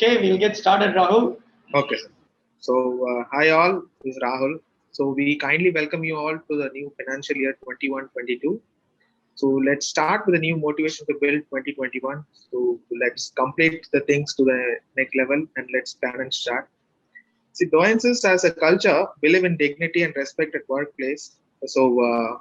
Okay, we'll get started, Rahul. Okay, sir. So, hi all, this is Rahul. So, we kindly welcome you all to the new financial year 21-22. So, let's start with a new motivation to build 2021. So, let's complete the things to the next level and let's plan and start. See, Doyences as a culture believe in dignity and respect at workplace. So,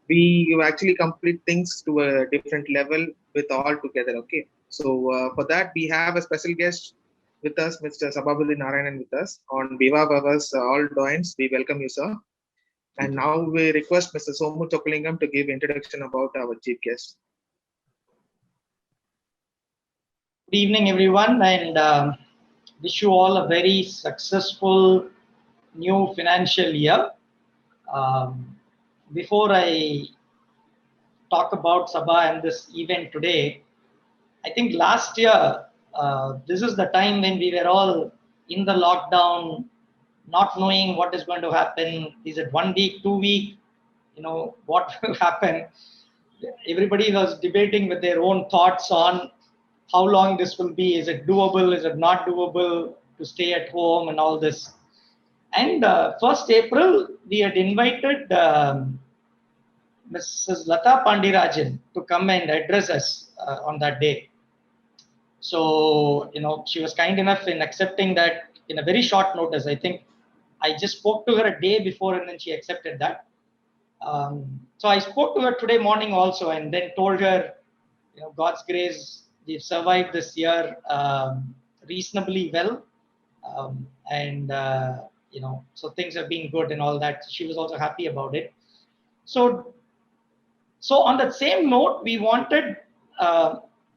we actually complete things to a different level with all together. Okay. So, for that, we have a special guest with us, Mr. Sababudin Narayanan with us. On behalf of us, all Doyens, we welcome you, sir. And now we request Mr. Somu Chokalingam to give introduction about our chief guest. Good evening, everyone, and wish you all a very successful new financial year. Before I talk about Sabha and this event today, I think last year, this is the time when we were all in the lockdown, not knowing what is going to happen. Is it 1 week, 2 week? What will happen? Everybody was debating with their own thoughts on how long this will be. Is it doable? Is it not doable to stay at home and all this? And 1st April, we had invited Mrs. Lata Pandirajan to come and address us on that day. So, she was kind enough in accepting that in a very short notice. I think I just spoke to her a day before and then she accepted that. So I spoke to her today morning also and then told her, God's grace, we've survived this year reasonably well. So things have been good and all that. She was also happy about it. So on that same note, we wanted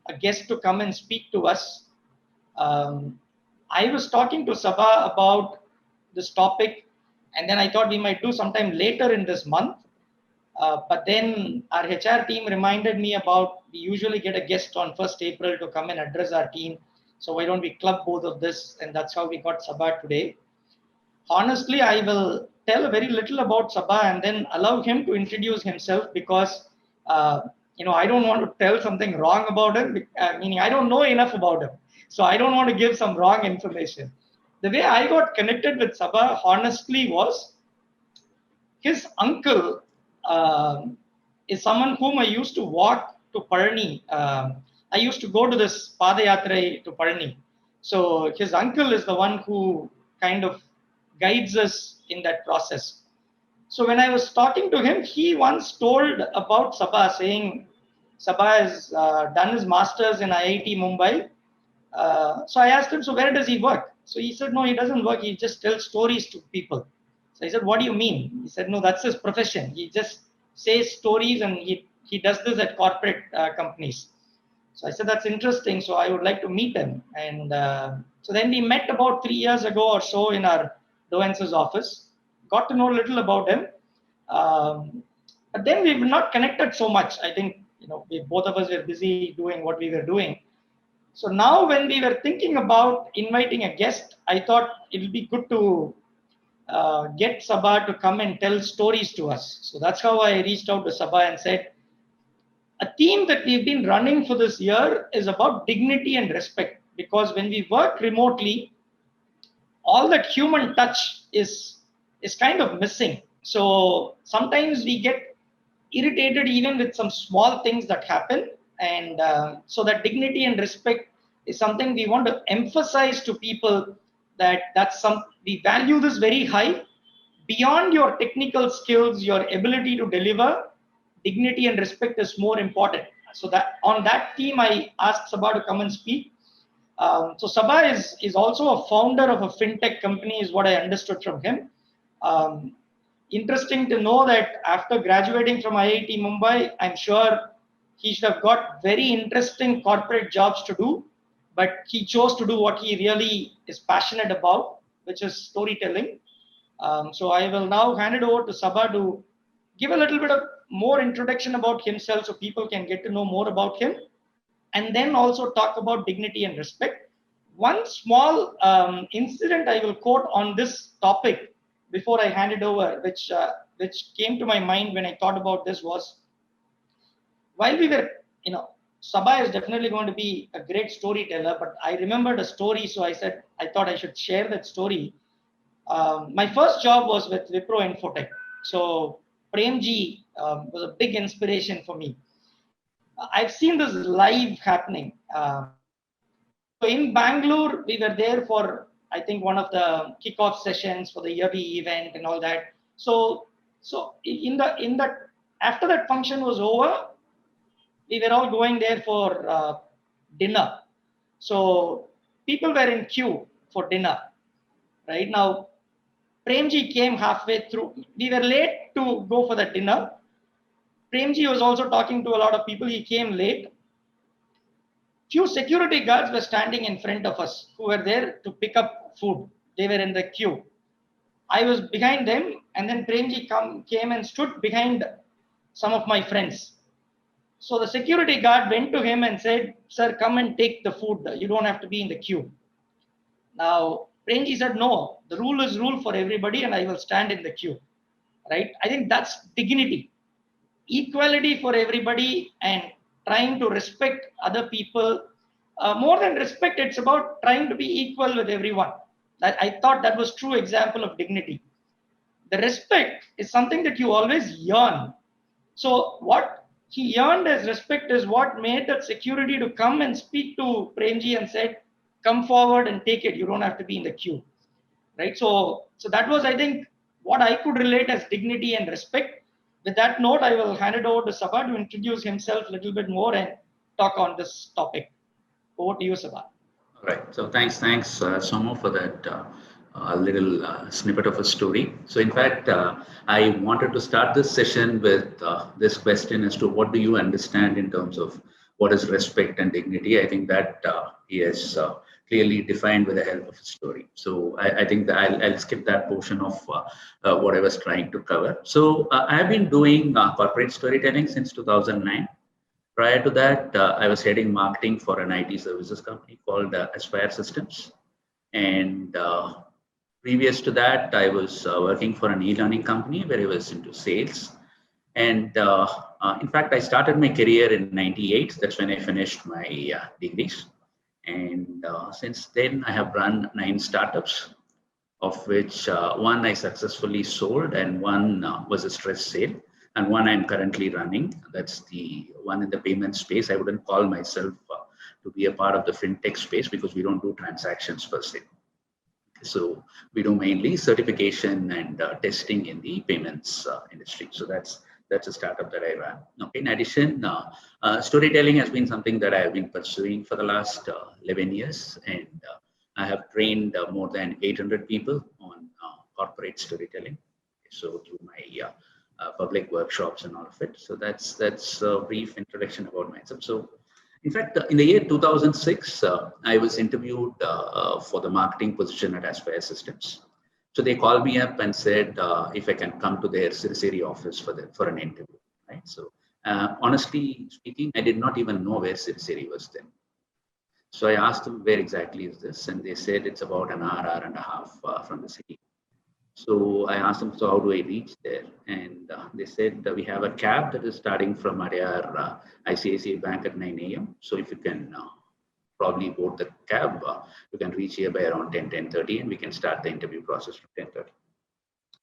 a guest to come and speak to us. I was talking to Sabha about this topic, and then I thought we might do sometime later in this month. But then our HR team reminded me about we usually get a guest on 1st April to come and address our team. So why don't we club both of this? And that's how we got Sabha today. Honestly, I will tell very little about Sabha and then allow him to introduce himself because, I don't want to tell something wrong about him, meaning I don't know enough about him. So I don't want to give some wrong information. The way I got connected with Sabha, honestly, was his uncle is someone whom I used to walk to Parni. I used to go to this Padayatra to Parni. So his uncle is the one who kind of guides us in that process. So when I was talking to him, he once told about Sabha, saying Sabha has done his master's in IIT Mumbai. So I asked him, so where does he work? So he said, no, he doesn't work. He just tells stories to people. So I said, what do you mean? He said, no, that's his profession. He just says stories and he does this at corporate companies. So I said, that's interesting. So I would like to meet him. And so then we met about 3 years ago or so in our Doyence's office. Got to know a little about him. But then we've not connected so much. I think, both of us were busy doing what we were doing. So now when we were thinking about inviting a guest, I thought it would be good to get Sabha to come and tell stories to us. So that's how I reached out to Sabha and said, a theme that we've been running for this year is about dignity and respect, because when we work remotely, all that human touch is kind of missing. So sometimes we get irritated even with some small things that happen. And so that dignity and respect is something we want to emphasize to people, we value this very high. Beyond your technical skills, your ability to deliver, dignity and respect is more important. So that on that theme, I asked Sabha to come and speak. So Sabha is also a founder of a fintech company, is what I understood from him. Interesting to know that after graduating from IIT Mumbai, I'm sure he should have got very interesting corporate jobs to do, but he chose to do what he really is passionate about, which is storytelling. So I will now hand it over to Sabha to give a little bit of more introduction about himself so people can get to know more about him, and then also talk about dignity and respect. One small incident I will quote on this topic before I hand it over, which came to my mind when I thought about this, was while we were, Sabha is definitely going to be a great storyteller, but I remembered a story, so I said I thought I should share that story. My first job was with Wipro Infotech. So Premji was a big inspiration for me. I've seen this live happening. So in Bangalore, we were there for, I think, one of the kickoff sessions for the yearly event and all that. So in that after that function was over, we were all going there for dinner. So people were in queue for dinner. Right now, Premji came halfway through. We were late to go for the dinner. Premji was also talking to a lot of people. He came late. Few security guards were standing in front of us who were there to pick up food. They were in the queue. I was behind them, and then Premji came and stood behind some of my friends. So the security guard went to him and said, "Sir, come and take the food. You don't have to be in the queue." Now, Premji said, "No, the rule is rule for everybody, and I will stand in the queue." Right? I think that's dignity, equality for everybody, and trying to respect other people. More than respect, it's about trying to be equal with everyone. I thought that was true example of dignity. The respect is something that you always yearn. So what he yearned as respect is what made that security to come and speak to Premji and said, "Come forward and take it. You don't have to be in the queue." Right? So that was, I think, what I could relate as dignity and respect. With that note, I will hand it over to Sabha to introduce himself a little bit more and talk on this topic. Over to you, Sabha. All right. So thanks, Somo, for that little snippet of a story. So in fact, I wanted to start this session with this question as to what do you understand in terms of what is respect and dignity. I think that he has clearly defined with the help of a story. So I think that I'll skip that portion of what I was trying to cover. So I've been doing corporate storytelling since 2009. Prior to that, I was heading marketing for an IT services company called Aspire Systems. And previous to that, I was working for an e-learning company where I was into sales. And in fact, I started my career in '98. That's when I finished my degrees. And since then, I have run 9 startups, of which one I successfully sold and one was a stress sale. And one I'm currently running. That's the one in the payment space. I wouldn't call myself to be a part of the fintech space because we don't do transactions per se. So we do mainly certification and testing in the payments industry. So that's a startup that I run. Okay. In addition, storytelling has been something that I have been pursuing for the last 11 years, and I have trained more than 800 people on corporate storytelling. So through my public workshops and all of it. So that's a brief introduction about myself. So in fact, in the year 2006, I was interviewed for the marketing position at Aspire Systems. So they called me up and said if I can come to their Siriseri office for an interview. Right. So honestly speaking, I did not even know where Siriseri was then. So I asked them, where exactly is this? And they said it's about an hour and a half from the city. So I asked them, so how do I reach there? And they said we have a cab that is starting from Adyar ICICI Bank at 9 a.m. So if you can probably board the cab, you can reach here by around 10:30, and we can start the interview process from 10:30.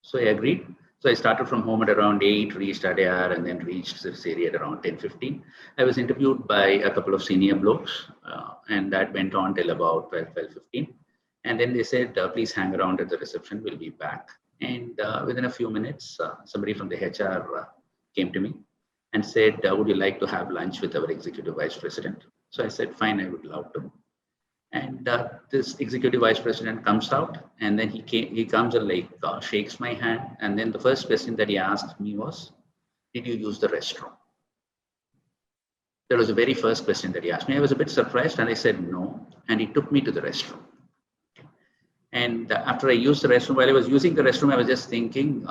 So I agreed. So I started from home at around 8, reached Adyar, and then reached Siriseri at around 10:15. I was interviewed by a couple of senior blokes, and that went on till about 12:15. And then they said, please hang around at the reception, we'll be back. And within a few minutes, somebody from the HR came to me and said, would you like to have lunch with our executive vice president? So I said, fine, I would love to. And this executive vice president comes out, and then he comes and shakes my hand. And then the first question that he asked me was, did you use the restroom? That was the very first question that he asked me. I was a bit surprised, and I said no. And he took me to the restroom. And after I used the restroom, while I was using the restroom, I was just thinking,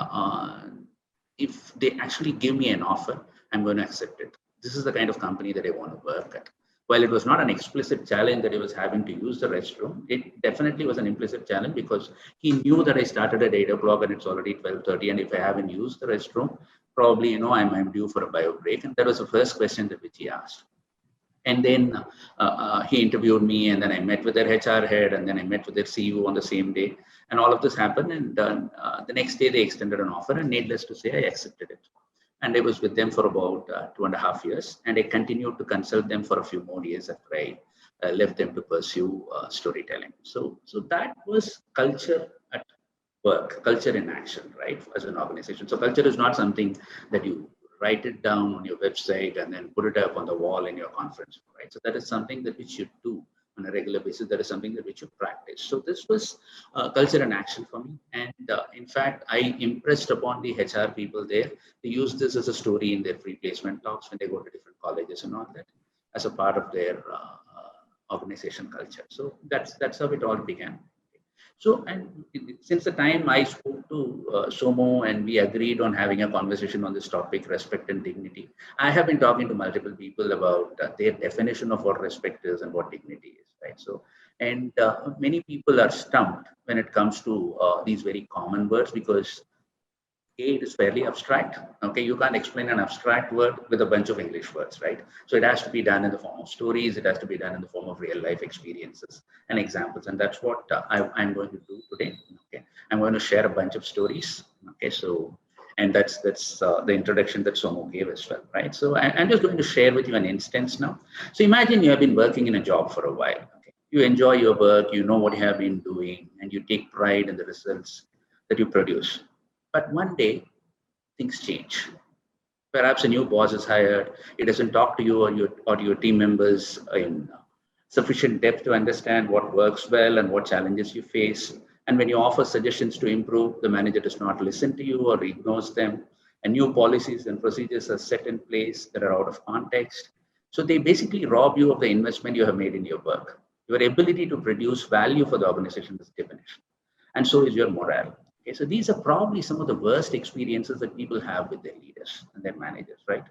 if they actually give me an offer, I'm going to accept it. This is the kind of company that I want to work at. While it was not an explicit challenge that he was having to use the restroom, it definitely was an implicit challenge because he knew that I started at 8 o'clock and it's already 12:30. And if I haven't used the restroom, probably, I'm due for a bio break. And that was the first question that which he asked. And then he interviewed me, and then I met with their HR head, and then I met with their CEO on the same day. And all of this happened. And the next day they extended an offer, and needless to say, I accepted it. And I was with them for about 2.5 years. And I continued to consult them for a few more years after I left them to pursue storytelling. So that was culture at work, culture in action, right, as an organization. So culture is not something that you write it down on your website and then put it up on the wall in your conference, right? So that is something that we should do on a regular basis. That is something that we should practice. So this was culture in action for me. And in fact, I impressed upon the HR people there. They use this as a story in their pre-placement talks when they go to different colleges and all that as a part of their organization culture. So that's how it all began. So, and since the time I spoke to Somo and we agreed on having a conversation on this topic, respect and dignity, I have been talking to multiple people about their definition of what respect is and what dignity is, right? So, and many people are stumped when it comes to these very common words because it is fairly abstract. Okay, you can't explain an abstract word with a bunch of English words, right? So it has to be done in the form of stories. It has to be done in the form of real life experiences and examples. And that's what I'm going to do today. Okay, I'm going to share a bunch of stories. Okay, so and that's the introduction that Somo gave as well, right? So I'm just going to share with you an instance now. So imagine you have been working in a job for a while. Okay, you enjoy your work, you know what you have been doing, and you take pride in the results that you produce. But one day, things change. Perhaps a new boss is hired. It doesn't talk to you or your team members in sufficient depth to understand what works well and what challenges you face. And when you offer suggestions to improve, the manager does not listen to you or ignores them. And new policies and procedures are set in place that are out of context. So they basically rob you of the investment you have made in your work. Your ability to produce value for the organization is diminished. And so is your morale. Okay, so these are probably some of the worst experiences that people have with their leaders and their managers, right?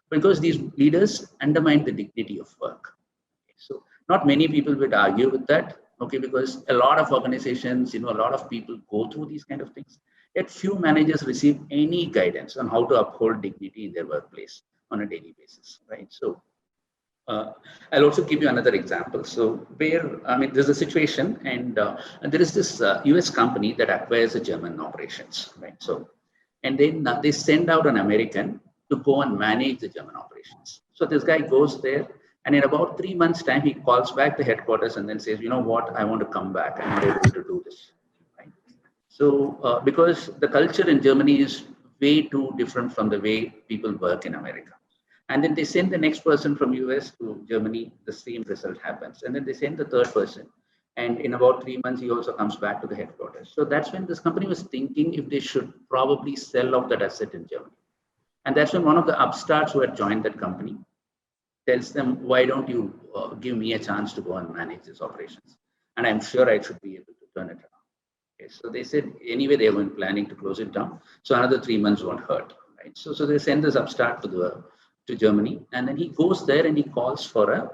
Because these leaders undermine the dignity of work. Okay, so not many people would argue with that, okay, because a lot of organizations, a lot of people go through these kind of things. Yet few managers receive any guidance on how to uphold dignity in their workplace on a daily basis, right? So I'll also give you another example. So there's a situation and there is this US company that acquires the German operations, right? So, and then they send out an American to go and manage the German operations. So this guy goes there and in about 3 months time, he calls back the headquarters and then says, you know what, I want to come back. I'm not able to do this, right? So because the culture in Germany is way too different from the way people work in America. And then they send the next person from US to Germany, the same result happens. And then they send the third person. And in about 3 months, he also comes back to the headquarters. So that's when this company was thinking if they should probably sell off that asset in Germany. And that's when one of the upstarts who had joined that company tells them, why don't you give me a chance to go and manage these operations? And I'm sure I should be able to turn it around. Okay, so they said, anyway, they were planning to close it down. So another 3 months won't hurt, right? So they send this upstart to Germany, and then he goes there and he calls for a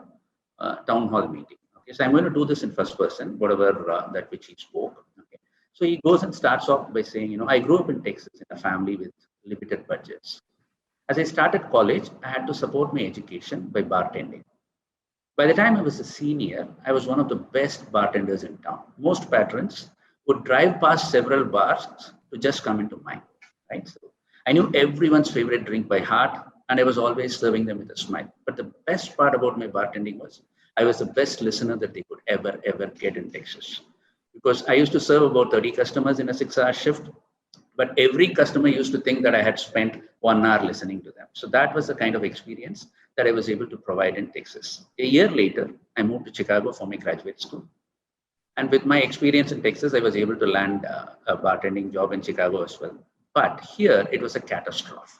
town hall meeting. Okay, so I'm going to do this in first person, whatever that which he spoke. Okay, so he goes and starts off by saying, I grew up in Texas in a family with limited budgets. As I started college, I had to support my education by bartending. By the time I was a senior, I was one of the best bartenders in town. Most patrons would drive past several bars to just come into mine, right? So I knew everyone's favorite drink by heart, and I was always serving them with a smile. But the best part about my bartending was I was the best listener that they could ever get in Texas. Because I used to serve about 30 customers in a 6-hour shift, but every customer used to think that I had spent 1 hour listening to them. So that was the kind of experience that I was able to provide in Texas. A year later, I moved to Chicago for my graduate school. And with my experience in Texas, I was able to land a bartending job in Chicago as well. But here, it was a catastrophe.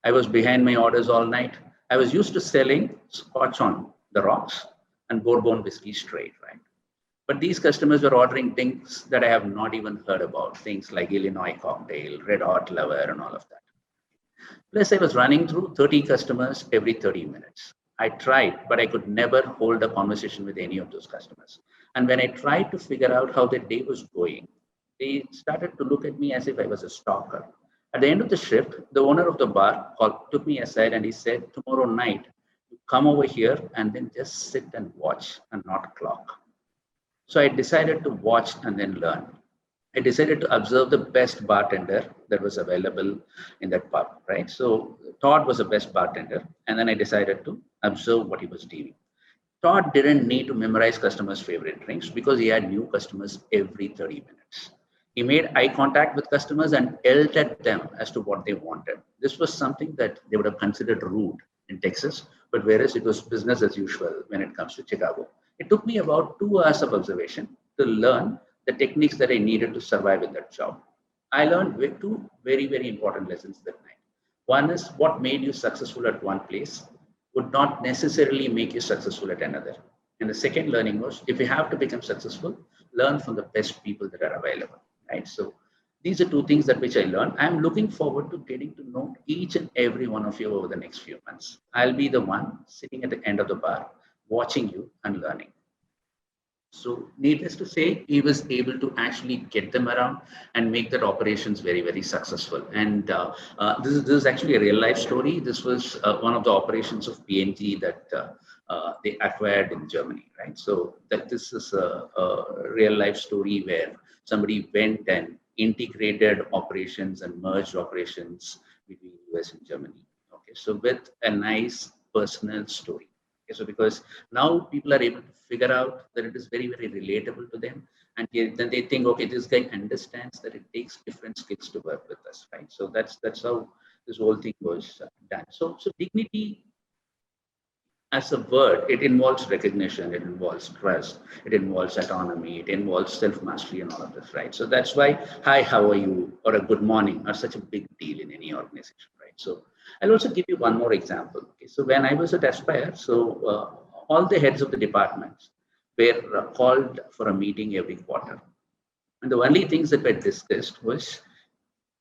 I was behind my orders all night. I was used to selling Scotch on the rocks and bourbon whiskey straight, right? But these customers were ordering things that I have not even heard about, things like Illinois cocktail, red hot lover, and all of that. Plus, I was running through 30 customers every 30 minutes. I tried, but I could never hold a conversation with any of those customers. And when I tried to figure out how their day was going, they started to look at me as if I was a stalker. At the end of the shift, the owner of the bar took me aside and he said, tomorrow night, you come over here and then just sit and watch and not clock. So I decided to watch and then learn. I decided to observe the best bartender that was available in that pub, right? So Todd was the best bartender, and then I decided to observe what he was doing. Todd didn't need to memorize customers' favorite drinks because he had new customers every 30 minutes. He made eye contact with customers and yelled at them as to what they wanted. This was something that they would have considered rude in Texas, but whereas it was business as usual when it comes to Chicago. It took me about 2 hours of observation to learn the techniques that I needed to survive in that job. I learned two very, very important lessons that night. One is what made you successful at one place would not necessarily make you successful at another. And the second learning was, if you have to become successful, learn from the best people that are available, right? So these are two things that which I learned. I'm looking forward to getting to know each and every one of you over the next few months. I'll be the one sitting at the end of the bar, watching you and learning. So needless to say, he was able to actually get them around and make that operations very, very successful. And this is actually a real life story. This was one of the operations of P&G that they acquired in Germany, right? So that this is a real life story where somebody went and integrated operations and merged operations between US and Germany. Okay, so with a nice personal story. Okay, so because now people are able to figure out that it is very, very relatable to them. And then they think, okay, this guy understands that it takes different skills to work with us, right? So that's how this whole thing was done. So dignity as a word, it involves recognition, it involves trust, it involves autonomy, it involves self-mastery and all of this, right? So that's why, hi, how are you? Or a good morning are such a big deal in any organization, right? So I'll also give you one more example. Okay, so when I was at Aspire, so all the heads of the departments were called for a meeting every quarter. And the only things that were discussed was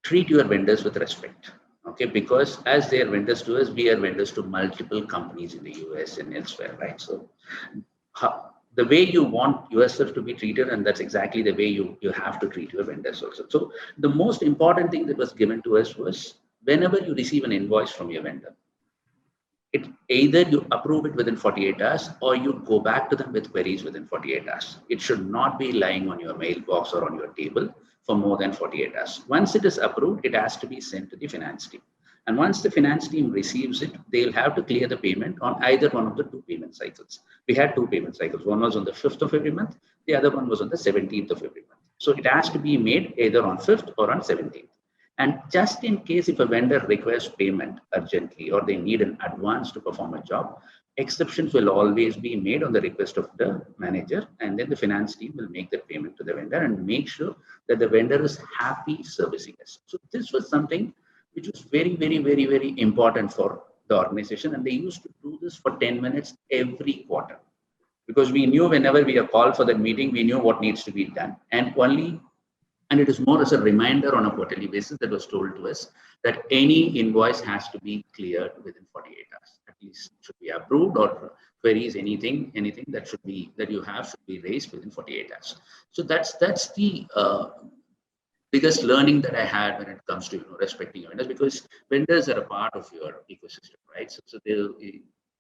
treat your vendors with respect. Okay, because as they are vendors to us, we are vendors to multiple companies in the US and elsewhere, right? So the way you want yourself to be treated, and that's exactly the way you have to treat your vendors also. So the most important thing that was given to us was, whenever you receive an invoice from your vendor, it either you approve it within 48 hours or you go back to them with queries within 48 hours. It should not be lying on your mailbox or on your table for more than 48 hours. Once it is approved, it has to be sent to the finance team. And once the finance team receives it, they'll have to clear the payment on either one of the two payment cycles. We had two payment cycles. One was on the 5th of every month. The other one was on the 17th of every month. So it has to be made either on 5th or on 17th. And just in case if a vendor requests payment urgently or they need an advance to perform a job, exceptions will always be made on the request of the manager, and then the finance team will make the payment to the vendor and make sure that the vendor is happy servicing us. So this was something which was very, very, very, very important for the organization, and they used to do this for 10 minutes every quarter, because we knew whenever we are called for that meeting, we knew what needs to be done. And it is more as a reminder on a quarterly basis that was told to us that any invoice has to be cleared within 48 hours. At least should be approved, or queries, anything that you have should be raised within 48 hours. So that's the biggest learning that I had when it comes to respecting your vendors, because vendors are a part of your ecosystem, right? So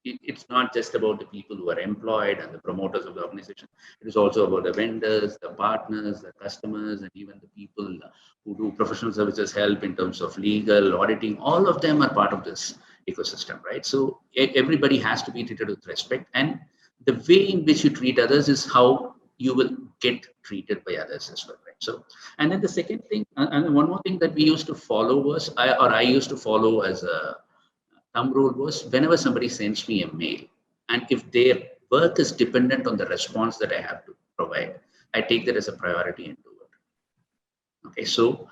it's not just about the people who are employed and the promoters of the organization. It is also about the vendors, the partners, the customers, and even the people who do professional services help in terms of legal, auditing. All of them are part of this ecosystem, right? So everybody has to be treated with respect, and the way in which you treat others is how you will get treated by others as well, right? So, and then the second thing, and one more thing that we used to follow was, I used to follow as a thumb rule was, whenever somebody sends me a mail, and if their work is dependent on the response that I have to provide, I take that as a priority and do it. Okay, so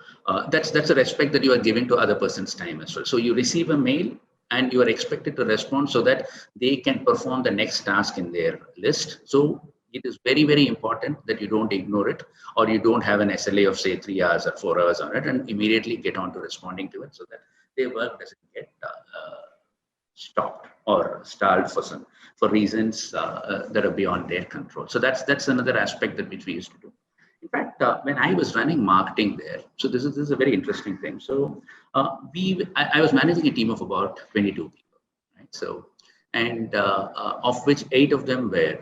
that's a respect that you are giving to other person's time as well. So you receive a mail and you are expected to respond so that they can perform the next task in their list. So it is very, very important that you don't ignore it, or you don't have an SLA of say 3 hours or 4 hours on it and immediately get on to responding to it, so that their work doesn't get stopped or stalled for reasons that are beyond their control. So that's another aspect that which we used to do. In fact, when I was running marketing there, so this is a very interesting thing. So I was managing a team of about 22 people, right? So and of which 8 of them were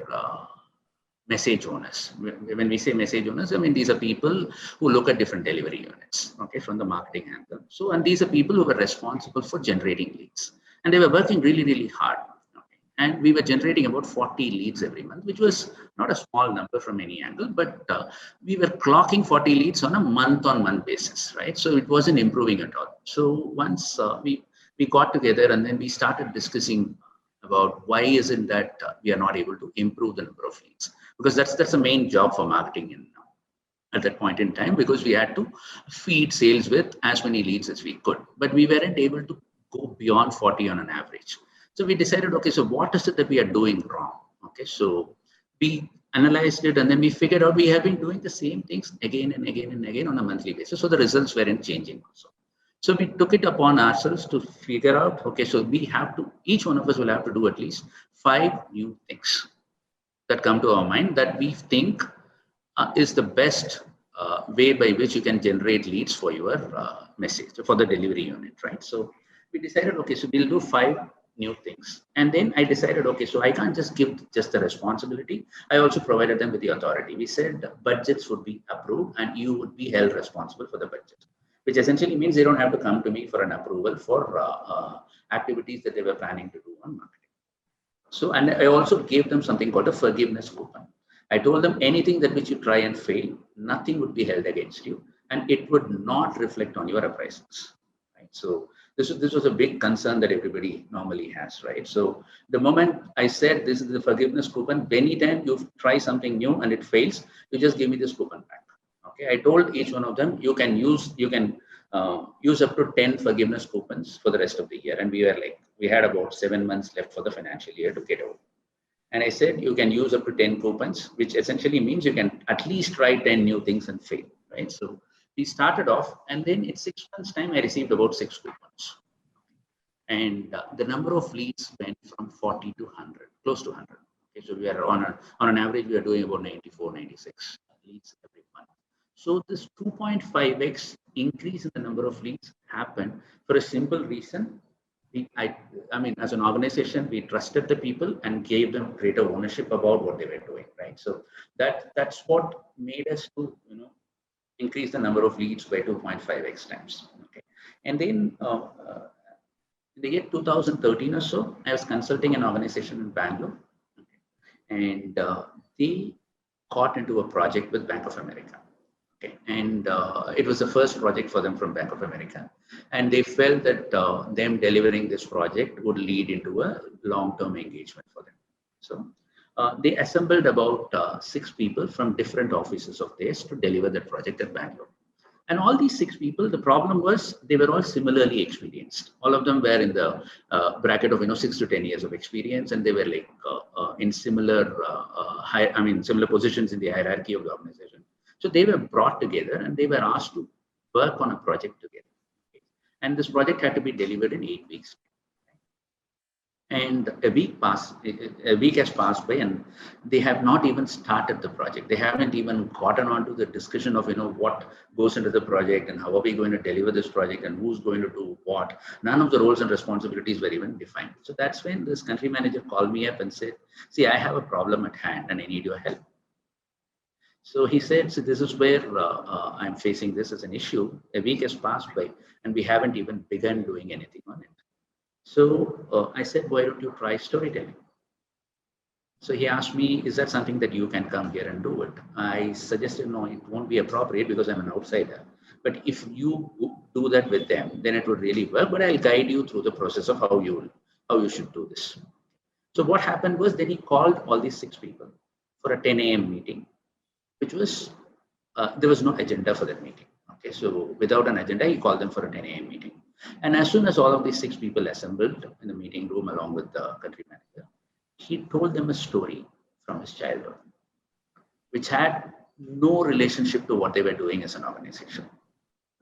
message owners. When we say message owners, I mean these are people who look at different delivery units, okay, from the marketing angle. So, and these are people who were responsible for generating leads, and they were working really, really hard. Okay? And we were generating about 40 leads every month, which was not a small number from any angle, but we were clocking 40 leads on a month-on-month basis, right? So it wasn't improving at all. So once we got together and then we started discussing about why isn't that we are not able to improve the number of leads, because that's the main job for marketing at that point in time, because we had to feed sales with as many leads as we could, but we weren't able to go beyond 40 on an average. So we decided, okay, so what is it that we are doing wrong? Okay, so we analyzed it and then we figured out we have been doing the same things again and again and again on a monthly basis. So the results weren't changing also. So we took it upon ourselves to figure out, okay, so we have to, each one of us will have to do at least 5 new things that come to our mind that we think is the best way by which you can generate leads for your message, for the delivery unit, right? So we decided, okay, so we'll do 5 new things. And then I decided, okay, so I can't just give just the responsibility. I also provided them with the authority. We said budgets would be approved and you would be held responsible for the budget, which essentially means they don't have to come to me for an approval for activities that they were planning to do on marketing. So, and I also gave them something called a forgiveness coupon. I told them anything that which you try and fail, nothing would be held against you, and it would not reflect on your appraisals. Right? So this was a big concern that everybody normally has, right? So the moment I said this is the forgiveness coupon, anytime you try something new and it fails, you just give me this coupon back. Okay, I told each one of them you can use up to 10 forgiveness coupons for the rest of the year, and we had about 7 months left for the financial year to get out. And I said, you can use up to 10 coupons, which essentially means you can at least try 10 new things and fail, right? So we started off, and then in 6 months' time, I received about 6 coupons. And the number of leads went from 40 to 100, close to 100. Okay, so we are on an average, we are doing about 94, 96 leads every month. So this 2.5x increase in the number of leads happened for a simple reason. I mean, as an organization, we trusted the people and gave them greater ownership about what they were doing, right? So that's what made us to, increase the number of leads by 2.5x times. Okay, and then in the year 2013 or so, I was consulting an organization in Bangalore, and they got into a project with Bank of America. Okay. And it was the first project for them from Bank of America. And they felt that them delivering this project would lead into a long-term engagement for them. So they assembled about 6 people from different offices of theirs to deliver that project at Bangalore. And all these 6 people, the problem was they were all similarly experienced. All of them were in the bracket of 6 to 10 years of experience, and they were like in similar similar positions in the hierarchy of the organization. So they were brought together and they were asked to work on a project together. Okay. And this project had to be delivered in 8 weeks. And a week has passed by and they have not even started the project. They haven't even gotten onto the discussion of what goes into the project and how are we going to deliver this project and who's going to do what. None of the roles and responsibilities were even defined. So that's when this country manager called me up and said, see, I have a problem at hand and I need your help. So he said, so this is where I'm facing this as an issue. A week has passed by and we haven't even begun doing anything on it. So I said, why don't you try storytelling? So he asked me, is that something that you can come here and do it? I suggested, no, it won't be appropriate because I'm an outsider. But if you do that with them, then it would really work. But I'll guide you through the process of how you should do this. So what happened was then he called all these 6 people for a 10 a.m. meeting, which was, there was no agenda for that meeting. Okay, so without an agenda, he called them for a 10 a.m. meeting. And as soon as all of these 6 people assembled in the meeting room along with the country manager, he told them a story from his childhood, which had no relationship to what they were doing as an organization.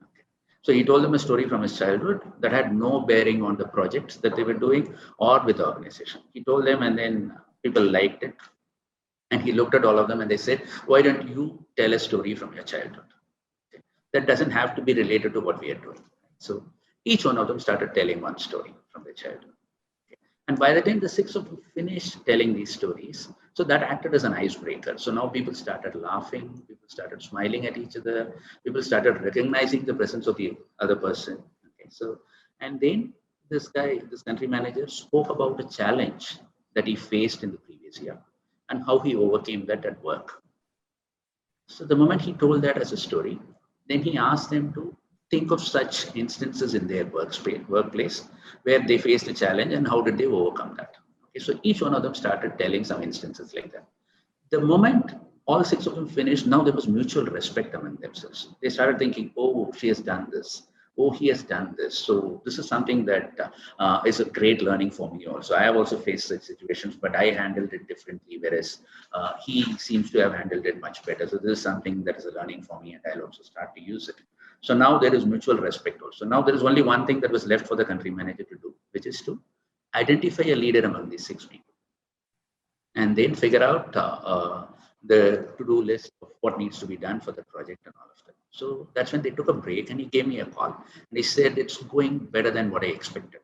Okay. So he told them a story from his childhood that had no bearing on the projects that they were doing or with the organization. He told them and then people liked it. And he looked at all of them and they said, why don't you tell a story from your childhood? Okay. That doesn't have to be related to what we are doing. So each one of them started telling one story from their childhood. Okay. And by the time the 6 of them finished telling these stories, so that acted as an icebreaker. So now people started laughing, people started smiling at each other, people started recognizing the presence of the other person. Okay, so, and then this guy, this country manager, spoke about a challenge that he faced in the previous year and how he overcame that at work. So the moment he told that as a story, then he asked them to think of such instances in their workplace where they faced a challenge and how did they overcome that. Okay, so each one of them started telling some instances like that. The moment all 6 of them finished, now there was mutual respect among themselves. They started thinking, oh, she has done this. Oh, he has done this. So this is something that is a great learning for me also. I have also faced such situations, but I handled it differently, whereas he seems to have handled it much better. So this is something that is a learning for me, and I'll also start to use it. So now there is mutual respect also. Now there is only one thing that was left for the country manager to do, which is to identify a leader among these 6 people and then figure out the to-do list of what needs to be done for the project and all of that. So that's when they took a break and he gave me a call and he said, it's going better than what I expected.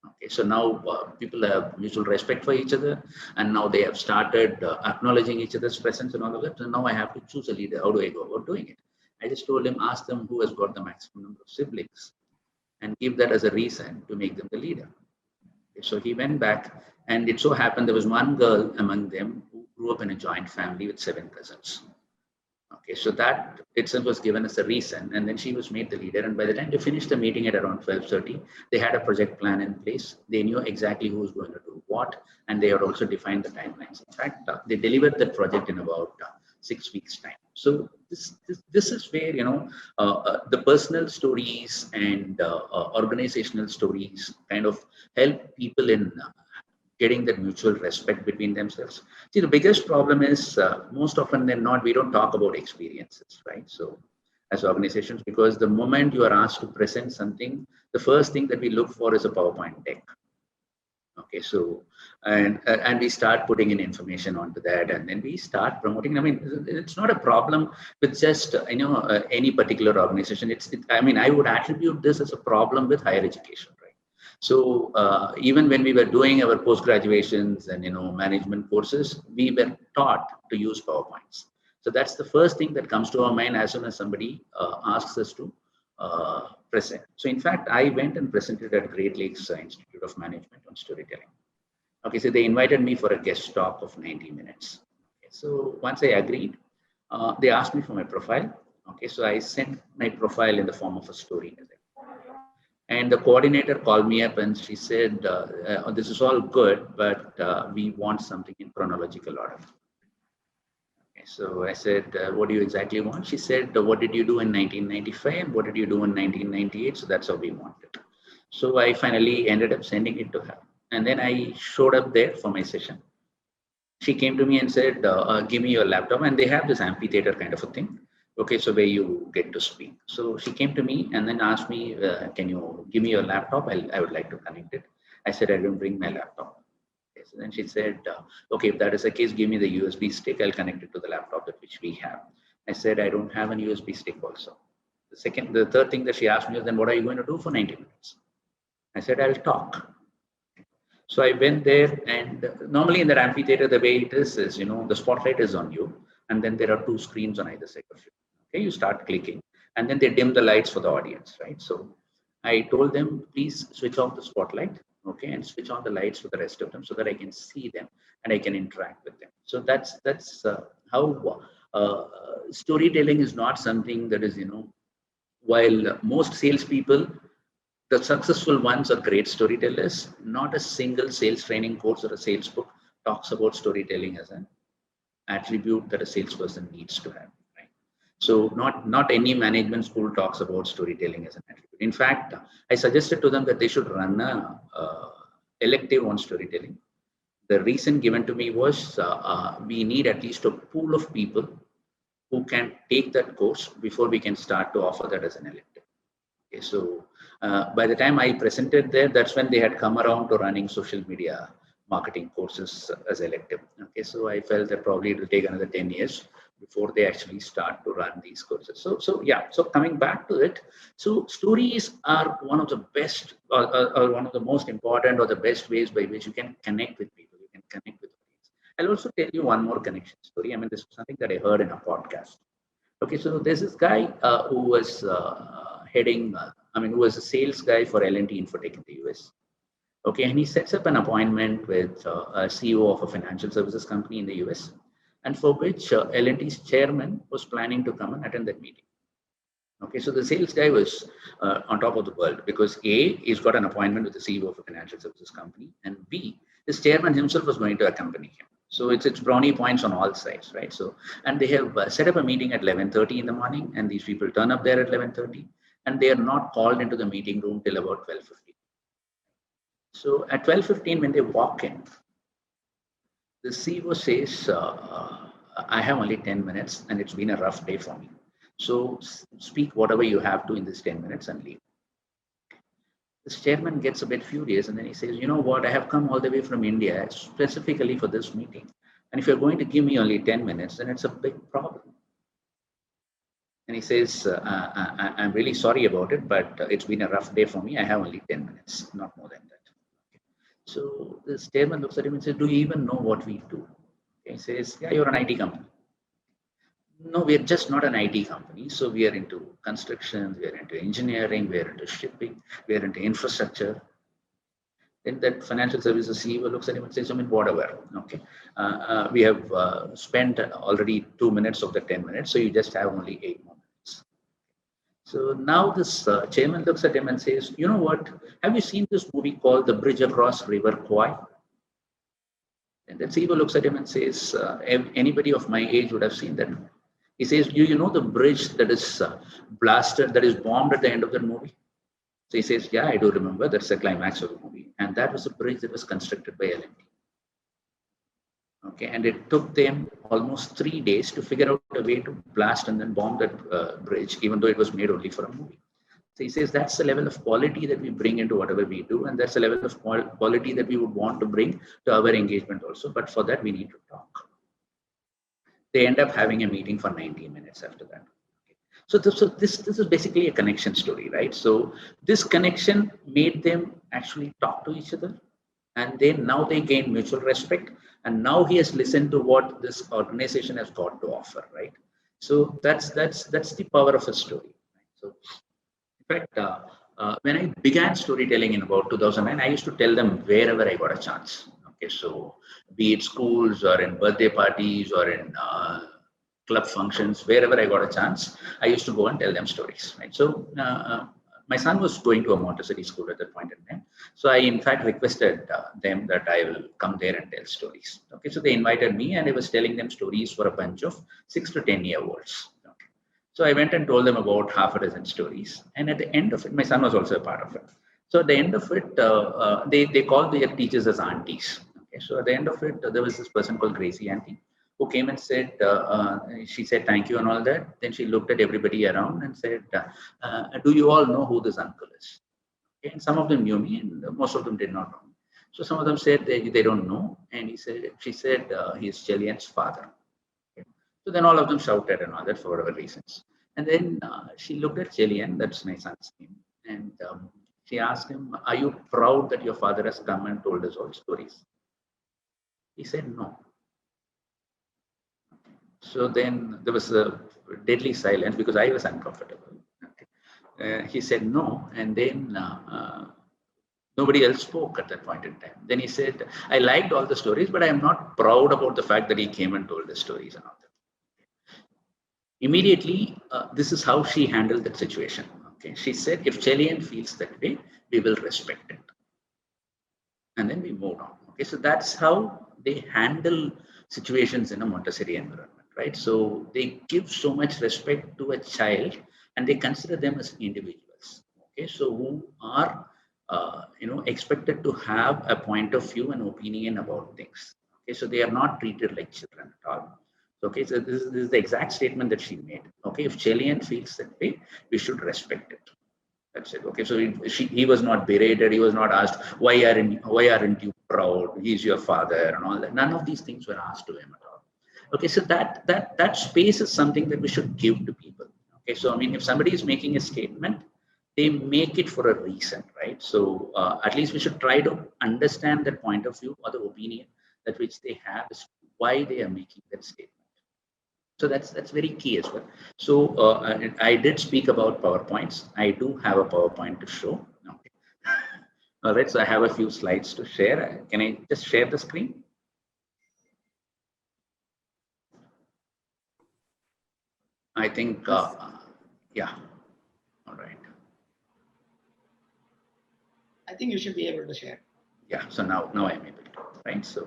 Okay, so now people have mutual respect for each other, and now they have started acknowledging each other's presence and all of that. So now I have to choose a leader. How do I go about doing it? I just told him, ask them who has got the maximum number of siblings and give that as a reason to make them the leader. Okay, so he went back, and it so happened there was one girl among them who grew up in a joint family with 7 cousins. Okay, so that itself was given as a reason, and then she was made the leader. And by the time they finished the meeting at around 12:30, they had a project plan in place. They knew exactly who was going to do what, and they had also defined the timelines. In fact, they delivered the project in about 6 weeks' time. So this is where the personal stories and organizational stories kind of help people in getting that mutual respect between themselves. See, the biggest problem is most often than not, we don't talk about experiences, right? So as organizations, because the moment you are asked to present something, the first thing that we look for is a PowerPoint deck. Okay, so and we start putting in information onto that, and then we start promoting. I mean, it's not a problem with just any particular organization. I mean, I would attribute this as a problem with higher education, right? So even when we were doing our post graduations and management courses, we were taught to use PowerPoints. So that's the first thing that comes to our mind as soon as somebody asks us to present. So in fact, I went and presented at Great Lakes Institute of Management on storytelling. Okay, so they invited me for a guest talk of 90 minutes. Okay, so once I agreed, they asked me for my profile. Okay, so I sent my profile in the form of a story. And the coordinator called me up and she said, this is all good, but we want something in chronological order. Okay, so I said, what do you exactly want? She said, what did you do in 1995? What did you do in 1998? So that's how we want it. So I finally ended up sending it to her. And then I showed up there for my session. She came to me and said, give me your laptop. And they have this amphitheater kind of a thing. Okay, so where you get to speak. So she came to me and then asked me, can you give me your laptop? I would like to connect it. I said, I don't bring my laptop. Okay, so then she said, okay, if that is the case, give me the USB stick. I'll connect it to the laptop that which we have. I said, I don't have an USB stick also. The third thing that she asked me was, then what are you going to do for 90 minutes? I said, I'll talk. So I went there, and normally in the amphitheater, the way it is the spotlight is on you. And then there are 2 screens on either side of you. Okay, you start clicking, and then they dim the lights for the audience, right? So I told them, please switch off the spotlight, okay, and switch on the lights for the rest of them so that I can see them and I can interact with them. So that's how storytelling is not something that is, while most salespeople, the successful ones are great storytellers, not a single sales training course or a sales book talks about storytelling as an attribute that a salesperson needs to have, right? So not any management school talks about storytelling as an attribute. In fact, I suggested to them that they should run a elective on storytelling. The reason given to me was we need at least a pool of people who can take that course before we can start to offer that as an elective. Okay, so by the time I presented there, that's when they had come around to running social media marketing courses as elective. Okay, so I felt that probably it will take another 10 years before they actually start to run these courses. So coming back to it, so stories are one of the best or one of the most important or the best ways by which you can connect with people. You can connect with audience. I'll also tell you one more connection story. I mean, this is something that I heard in a podcast. Okay, so there's this guy who was who was a sales guy for L&T Infotech in the US. Okay, and he sets up an appointment with a CEO of a financial services company in the US, and for which L&T's chairman was planning to come and attend that meeting. Okay, so the sales guy was on top of the world because A, he's got an appointment with the CEO of a financial services company, and B, his chairman himself was going to accompany him. So it's brownie points on all sides, right? So, and they have set up a meeting at 11:30 in the morning, and these people turn up there at 11:30, and they are not called into the meeting room till about 12:15. So at 12:15, when they walk in, the CEO says, I have only 10 minutes and it's been a rough day for me. So speak whatever you have to in this 10 minutes and leave. This chairman gets a bit furious and then he says, you know what, I have come all the way from India specifically for this meeting. And if you're going to give me only 10 minutes, then it's a big problem. And he says, I'm really sorry about it, but it's been a rough day for me. I have only 10 minutes, not more than that. Okay. So this chairman looks at him and says, do you even know what we do? Okay. He says, yeah, you're an IT company. No, we're just not an IT company. So we are into construction, we are into engineering, we are into shipping, we are into infrastructure. Then that financial services CEO looks at him and says, I mean, whatever. Okay, we have spent already 2 minutes of the 10 minutes, so you just have only 8 more minutes. So now this chairman looks at him and says, you know what? Have you seen this movie called The Bridge Across River Kwai? And that CEO looks at him and says, anybody of my age would have seen that. He says, you know the bridge that is blasted, that is bombed at the end of the movie? So he says, yeah, I do remember. That's the climax of the movie. And that was a bridge that was constructed by L&T. Okay, and it took them almost 3 days to figure out a way to blast and then bomb that bridge, even though it was made only for a movie. So he says, that's the level of quality that we bring into whatever we do. And that's the level of quality that we would want to bring to our engagement also. But for that, we need to talk. They end up having a meeting for 90 minutes after that. So this is basically a connection story, right? So this connection made them actually talk to each other, and then now they gain mutual respect, and now he has listened to what this organization has got to offer, right? So that's the power of a story. Right? So in fact, when I began storytelling in about 2009, I used to tell them wherever I got a chance. Okay, so be it schools or in birthday parties or in club functions, wherever I got a chance, I used to go and tell them stories. Right. So my son was going to a Montessori school at that point in time. So I, in fact, requested them that I will come there and tell stories. Okay. So they invited me, and I was telling them stories for a bunch of 6 to 10-year-olds. Okay. So I went and told them about half a dozen stories. And at the end of it, my son was also a part of it. So at the end of it, they called their teachers as aunties. Okay. So at the end of it, there was this person called Gracie Auntie, who came and said, she said, thank you and all that. Then she looked at everybody around and said, do you all know who this uncle is? Okay, and some of them knew me and most of them did not know me. So some of them said they don't know. And she said, he is Jillian's father. Okay. So then all of them shouted and all that for whatever reasons. And then she looked at Jillian, that's my son's name. And she asked him, are you proud that your father has come and told us all stories? He said, no. So then there was a deadly silence because I was uncomfortable. Okay. He said no, and then nobody else spoke at that point in time. Then he said, I liked all the stories, but I am not proud about the fact that he came and told the stories and all that. Immediately, this is how she handled that situation. Okay. She said, if Jillian feels that way, we will respect it. And then we moved on. Okay. So that's how they handle situations in a Montessori environment. Right, so they give so much respect to a child, and they consider them as individuals. Okay, so who are expected to have a point of view and opinion about things. Okay, so they are not treated like children at all. Okay, so this is the exact statement that she made. Okay, if Jillian feels that way, we should respect it. That's it. Okay, so he was not berated. He was not asked why aren't you proud? He's your father and all that. None of these things were asked to him at all. Okay, so that space is something that we should give to people. Okay, so I mean, if somebody is making a statement, they make it for a reason, right? So at least we should try to understand that point of view or the opinion that which they have is why they are making that statement. So that's very key as well. So I did speak about PowerPoints. I do have a PowerPoint to show. Okay. All right, so I have a few slides to share. Can I just share the screen? I think, yeah. All right. I think you should be able to share. Yeah, so now I'm able to, right? So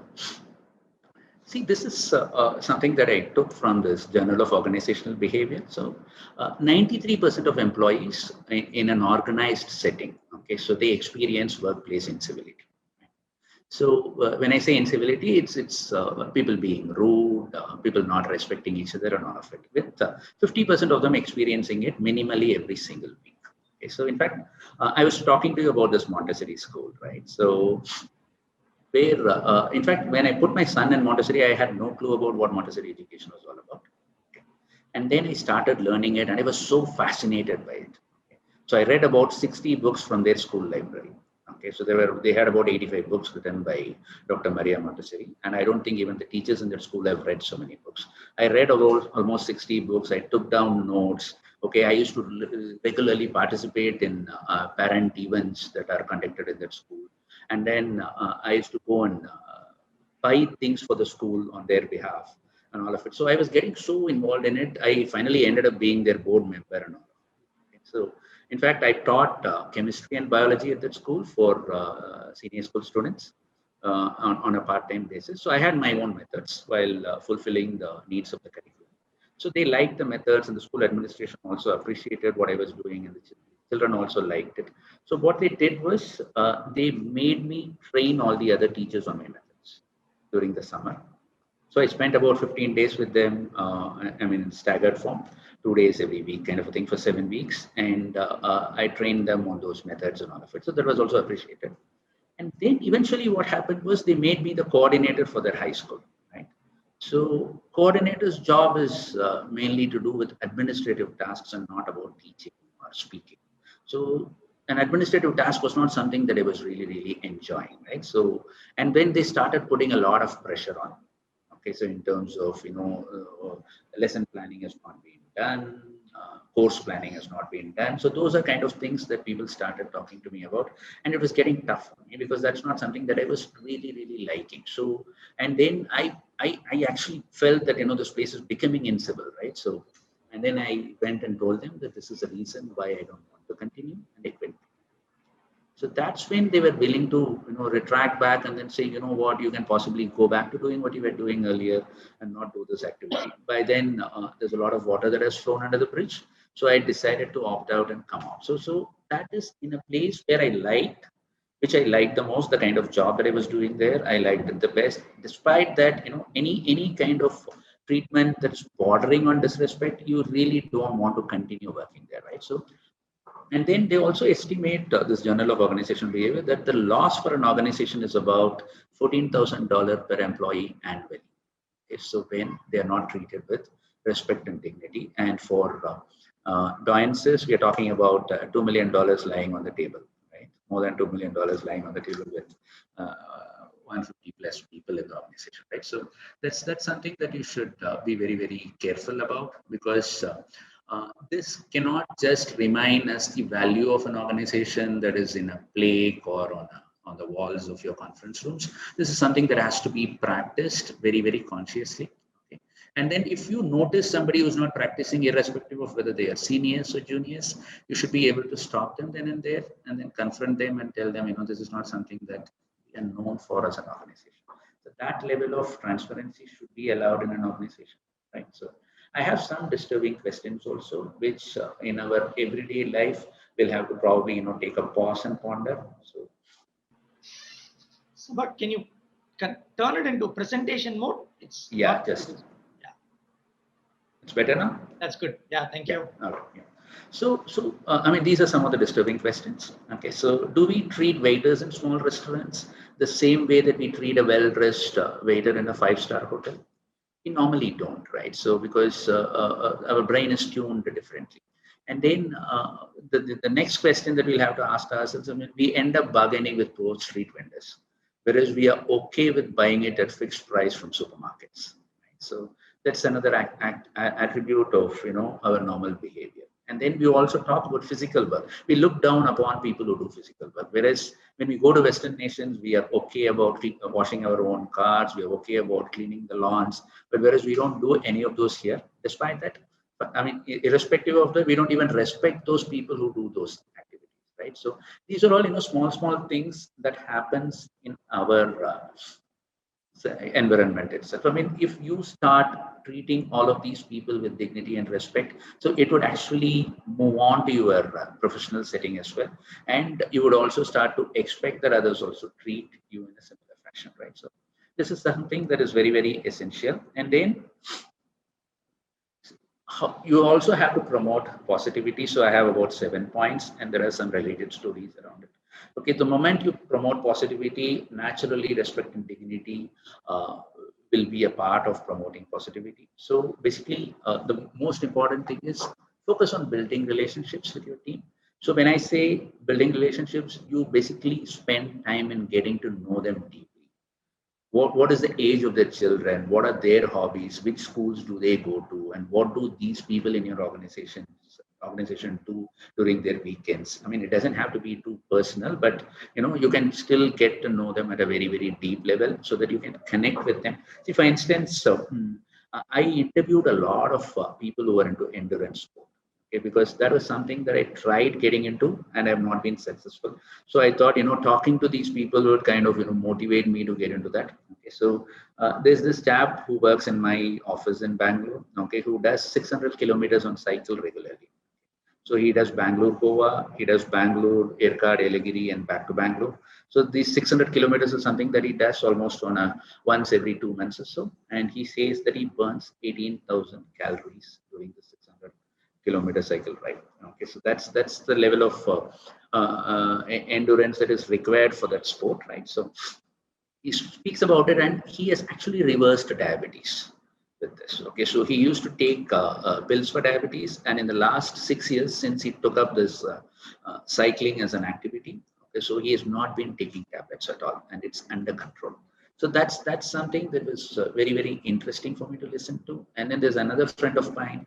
see, this is something that I took from this Journal of Organizational Behavior. So 93% of employees in an organized setting, okay, so they experience workplace incivility. So when I say incivility, it's people being rude, people not respecting each other and all of it, with 50% of them experiencing it minimally every single week. Okay, so in fact, I was talking to you about this Montessori school, right? So where, in fact, when I put my son in Montessori, I had no clue about what Montessori education was all about. Okay. And then I started learning it and I was so fascinated by it. Okay. So I read about 60 books from their school library. Okay, so they had about 85 books written by Dr. Maria Montessori, and I don't think even the teachers in their school have read so many books. I read about almost 60 books. I took down notes. Okay, I used to regularly participate in parent events that are conducted in that school, and then I used to go and buy things for the school on their behalf and all of it. So I was getting so involved in it. I finally ended up being their board member and all. Okay, so in fact, I taught chemistry and biology at that school for senior school students on a part-time basis. So I had my own methods while fulfilling the needs of the curriculum. So they liked the methods, and the school administration also appreciated what I was doing, and the children also liked it. So what they did was they made me train all the other teachers on my methods during the summer. So I spent about 15 days with them, I mean, in staggered form, 2 days every week kind of a thing for 7 weeks. And I trained them on those methods and all of it. So that was also appreciated. And then eventually what happened was they made me the coordinator for their high school, right? So coordinator's job is mainly to do with administrative tasks and not about teaching or speaking. So an administrative task was not something that I was really enjoying, right? So, and then they started putting a lot of pressure on. Okay, so in terms of, lesson planning has not been done, course planning has not been done. So those are kind of things that people started talking to me about, and it was getting tough for me because that's not something that I was really liking. So, and then I actually felt that, the space is becoming incivil, right? So, and then I went and told them that this is the reason why I don't want to continue, and I quit. So that's when they were willing to, retract back and then say, you know what, you can possibly go back to doing what you were doing earlier and not do this activity. By then, there's a lot of water that has flown under the bridge. So I decided to opt out and come out. So that is in a place where I liked, which I liked the most, the kind of job that I was doing there. I liked it the best. Despite that, any kind of treatment that's bordering on disrespect, you really don't want to continue working there, right? So, and then they also estimate, this Journal of Organizational Behavior, that the loss for an organization is about $14,000 per employee annually. Okay, so when they are not treated with respect and dignity. And for Doyences, we are talking about $2 million lying on the table, right? More than $2 million lying on the table with 150 plus people in the organization, right? So that's something that you should be very careful about, because this cannot just remain as the value of an organization that is in a plaque or on the walls of your conference rooms. This is something that has to be practiced very consciously. Okay? And then if you notice somebody who's not practicing, irrespective of whether they are seniors or juniors, you should be able to stop them then and there, and then confront them and tell them, this is not something that we are known for as an organization. So that level of transparency should be allowed in an organization, right? So I have some disturbing questions also, which in our everyday life we'll have to probably take a pause and ponder. So, but can you turn it into presentation mode? It's it's better now. That's good. Yeah, thank you. All right. Yeah. So I mean, these are some of the disturbing questions. Okay, so do we treat waiters in small restaurants the same way that we treat a well-dressed waiter in a 5-star hotel? We normally don't, right? So because our brain is tuned differently. And then the next question that we'll have to ask ourselves, I mean, we end up bargaining with poor street vendors, whereas we are okay with buying it at fixed price from supermarkets. Right? So that's another attribute of our normal behavior. And then we also talk about physical work. We look down upon people who do physical work, whereas when we go to Western nations, we are okay about washing our own cars, we are okay about cleaning the lawns, but whereas we don't do any of those here. Despite that, I mean, irrespective of that, we don't even respect those people who do those activities, right? So these are all small things that happens in our environment itself. I mean, if you start treating all of these people with dignity and respect, so it would actually move on to your professional setting as well, and you would also start to expect that others also treat you in a similar fashion, right? So this is something that is very, very essential. And then you also have to promote positivity. So I have about 7 points, and there are some related stories around it. Okay, the moment you promote positivity, naturally respect and dignity will be a part of promoting positivity. So basically, the most important thing is focus on building relationships with your team. So when I say building relationships, you basically spend time in getting to know them deeply. What is the age of their children, what are their hobbies, which schools do they go to, and what do these people in your organization do during their weekends. I mean, it doesn't have to be too personal, but you can still get to know them at a very, very deep level so that you can connect with them. See, for instance, I interviewed a lot of people who are into endurance sport. Okay, because that was something that I tried getting into and I have not been successful. So I thought, talking to these people would kind of, motivate me to get into that. Okay, so there's this chap who works in my office in Bangalore, okay, who does 600 kilometers on cycle regularly. So he does Bangalore, Goa, he does Bangalore, Erkard, Elagiri, and back to Bangalore. So these 600 kilometers is something that he does almost on once every 2 months or so. And he says that he burns 18,000 calories during the 600 kilometer cycle ride. Okay, so that's the level of endurance that is required for that sport, right? So he speaks about it, and he has actually reversed diabetes with this. Okay, so he used to take pills for diabetes, and in the last 6 years, since he took up this cycling as an activity, okay, so he has not been taking tablets at all, and it's under control. So that's something that was very, very interesting for me to listen to. And then there's another friend of mine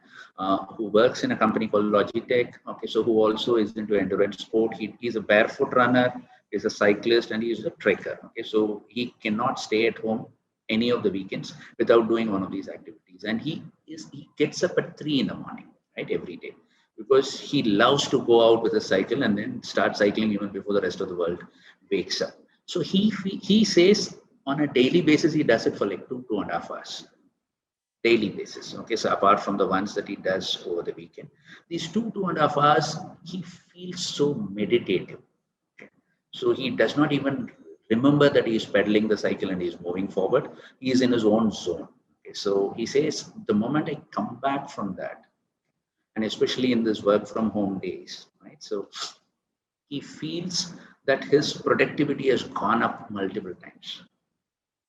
who works in a company called Logitech. Okay, so who also is into endurance sport. He's a barefoot runner, he's a cyclist, and he's a trekker. Okay, so he cannot stay at home any of the weekends without doing one of these activities. And he gets up at 3 in the morning, right, every day, because he loves to go out with a cycle and then start cycling even before the rest of the world wakes up. So he says on a daily basis, he does it for like 2.5 hours. Daily basis. Okay, so apart from the ones that he does over the weekend, these 2.5 hours, he feels so meditative. Okay. So he does not even remember that he is pedaling the cycle and he is moving forward. He is in his own zone. Okay. So he says, the moment I come back from that, and especially in this work from home days, right? So he feels that his productivity has gone up multiple times.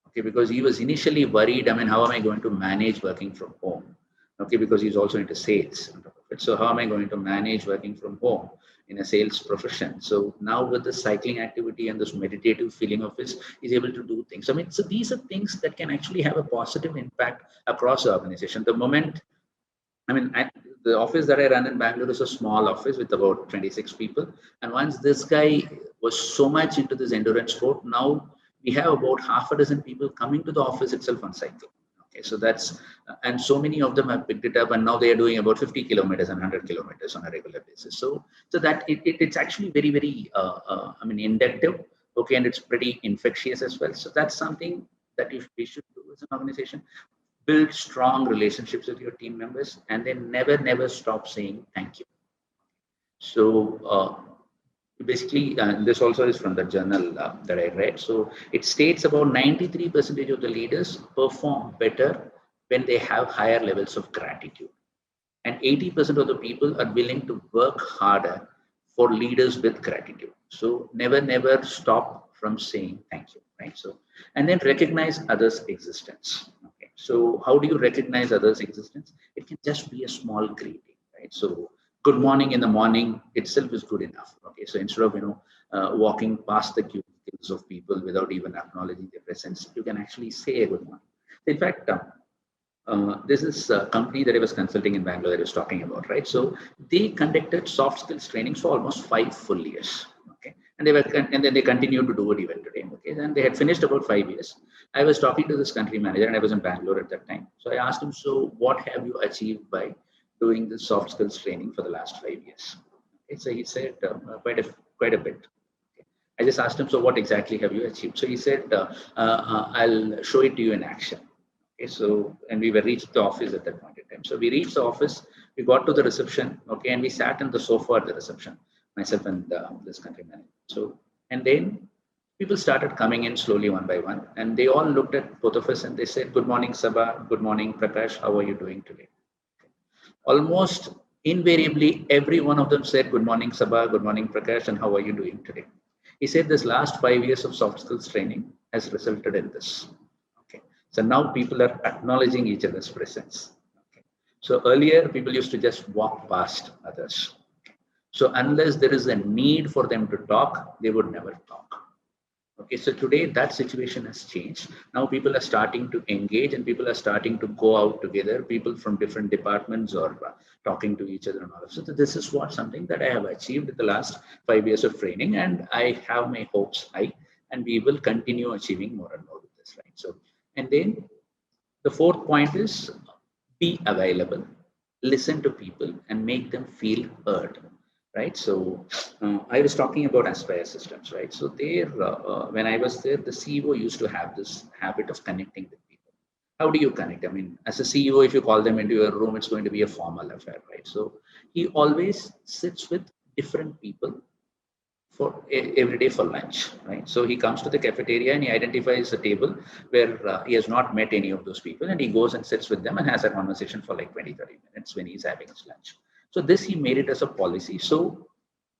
Okay, because he was initially worried, I mean, how am I going to manage working from home? Okay, because he's also into sales. So how am I going to manage working from home in a sales profession? So now with the cycling activity and this meditative feeling of his, he's able to do things. I mean, so these are things that can actually have a positive impact across the organization. The moment, I mean, the office that I run in Bangalore is a small office with about 26 people. And once this guy was so much into this endurance sport, now we have about half a dozen people coming to the office itself on cycle. Okay, so that's, and so many of them have picked it up, and now they are doing about 50 kilometers and 100 kilometers on a regular basis. So that it's actually very, very, I mean, inductive. Okay, and it's pretty infectious as well. So that's something that if we should do as an organization. Build strong relationships with your team members, and then never stop saying thank you. So basically, this also is from the journal that I read. So it states about 93% of the leaders perform better when they have higher levels of gratitude, and 80% of the people are willing to work harder for leaders with gratitude. So never stop from saying thank you, right? So, and then recognize others' existence. Okay, So how do you recognize others' existence? It can just be a small greeting, right? So good morning in the morning itself is good enough. Okay, so instead of walking past the cubicles of people without even acknowledging their presence, you can actually say a good morning. In fact, this is a company that I was consulting in Bangalore that I was talking about, right? So they conducted soft skills trainings for almost 5 full years. Okay, and then they continued to do it even today. Okay, and they had finished about 5 years. I was talking to this country manager, and I was in Bangalore at that time. So I asked him, "So what have you achieved by doing this soft skills training for the last 5 years?" Okay, so he said, quite a bit. I just asked him, "So what exactly have you achieved?" So he said, "I'll show it to you in action." Okay, so, and we were reached the office at that point in time. So we reached the office, we got to the reception, okay, and we sat in the sofa at the reception, myself and this country manager. So, and then people started coming in slowly one by one, and they all looked at both of us and they said, "Good morning, Sabha. Good morning, Prakash. How are you doing today?" Almost invariably, every one of them said, "Good morning, Sabha. Good morning, Prakash. And how are you doing today?" He said, "This last 5 years of soft skills training has resulted in this." Okay. So now people are acknowledging each other's presence. Okay. So earlier, people used to just walk past others. Okay. So unless there is a need for them to talk, they would never talk. Okay, so today that situation has changed. Now people are starting to engage and people are starting to go out together. People from different departments are talking to each other and all of that. So this is what something that I have achieved in the last 5 years of training, and I have my hopes high, and we will continue achieving more and more with this, right? So, and then the fourth point is be available, listen to people, and make them feel heard, right? So I was talking about Aspire Systems, right? So there, when I was there, the CEO used to have this habit of connecting with people. How do you connect? I mean, as a CEO, if you call them into your room, it's going to be a formal affair, right? So he always sits with different people for every day for lunch, right? So he comes to the cafeteria and he identifies a table where he has not met any of those people, and he goes and sits with them and has a conversation for like 20-30 minutes when he's having his lunch. So this, he made it as a policy. So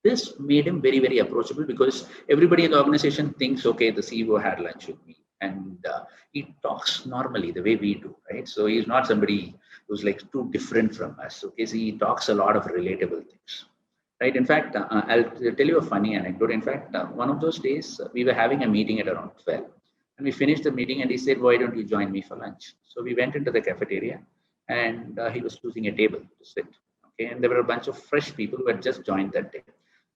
this made him very, very approachable because everybody in the organization thinks, okay, the CEO had lunch with me, and he talks normally the way we do, right? So he's not somebody who's like too different from us. Okay, so he talks a lot of relatable things. Right. In fact, I'll tell you a funny anecdote. In fact, one of those days we were having a meeting at around 12, and we finished the meeting, and he said, "Why don't you join me for lunch?" So we went into the cafeteria, and he was choosing a table to sit. Okay, and there were a bunch of fresh people who had just joined that day,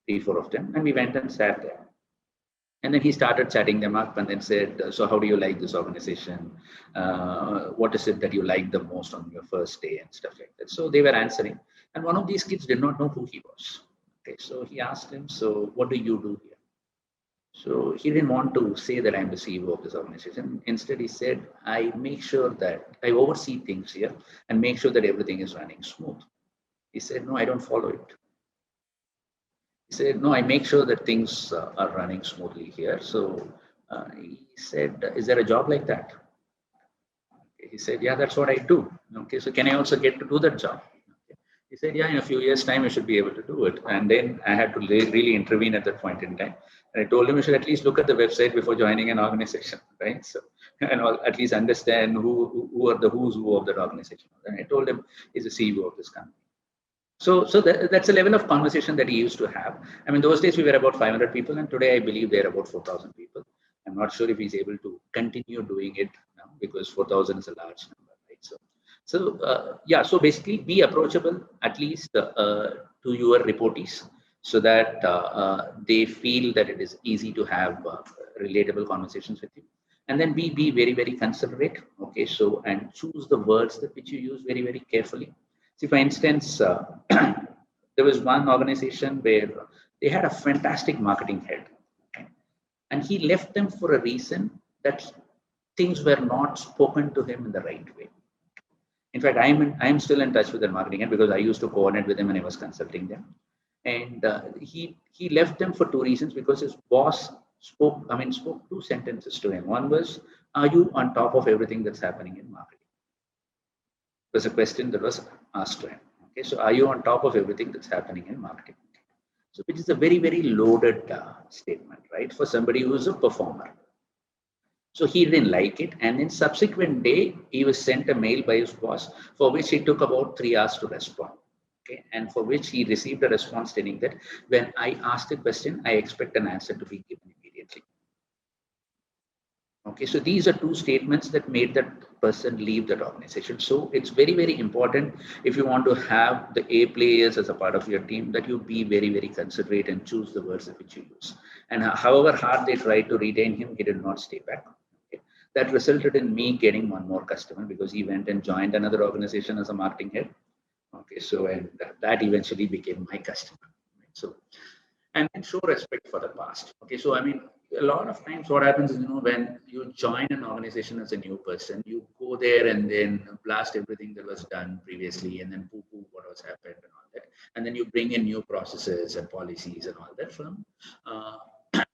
3, 4 of them, and we went and sat there. And then he started chatting them up and then said, "So how do you like this organization? What is it that you like the most on your first day?" and stuff like that. So they were answering. And one of these kids did not know who he was. Okay, so he asked him, "So what do you do here?" So he didn't want to say that I'm the CEO of this organization. Instead, he said, "I make sure that I oversee things here and make sure that everything is running smooth." He said, "No, I don't follow it." He said, "No, I make sure that things are running smoothly here." So he said, "Is there a job like that?" Okay. He said, "Yeah, that's what I do." Okay, so can I also get to do that job? Okay. He said, "Yeah, in a few years' time, you should be able to do it." And then I had to really intervene at that point in time. And I told him you should at least look at the website before joining an organization, right? So, and at least understand who are the who's who of that organization. And I told him he's the CEO of this company. So that's a level of conversation that he used to have. I mean, those days we were about 500 people, and today I believe they're about 4,000 people. I'm not sure if he's able to continue doing it now because 4,000 is a large number, right? So so basically be approachable at least to your reportees so that they feel that it is easy to have relatable conversations with you. And then be very, very considerate. Okay, so and choose the words that which you use very, very carefully. See, for instance, there was one organization where they had a fantastic marketing head, okay? And he left them for a reason that things were not spoken to him in the right way. In fact, I'm still in touch with the marketing head because I used to coordinate with him and I was consulting them. And he left them for 2 reasons because his boss spoke 2 sentences to him. One was, "Are you on top of everything that's happening in marketing?" Was a question that was asked to him. Okay, so are you on top of everything that's happening in marketing? So which is a very, very loaded statement, right? For somebody who's a performer. So he didn't like it. And in subsequent day, he was sent a mail by his boss for which he took about 3 hours to respond. Okay. And for which he received a response stating that when I asked a question, I expect an answer to be given immediately. Okay, so these are two statements that made that person leave that organization. So it's very, very important if you want to have the A players as a part of your team that you be very, very considerate and choose the words which you use. And however hard they tried to retain him, he did not stay back. Okay. That resulted in me getting one more customer because he went and joined another organization as a marketing head. Okay, so and that eventually became my customer. Right? So, and then show respect for the past. Okay, so I mean, a lot of times what happens is, when you join an organization as a new person, you go there and then blast everything that was done previously and then poo-poo what was happened and all that. And then you bring in new processes and policies and all that from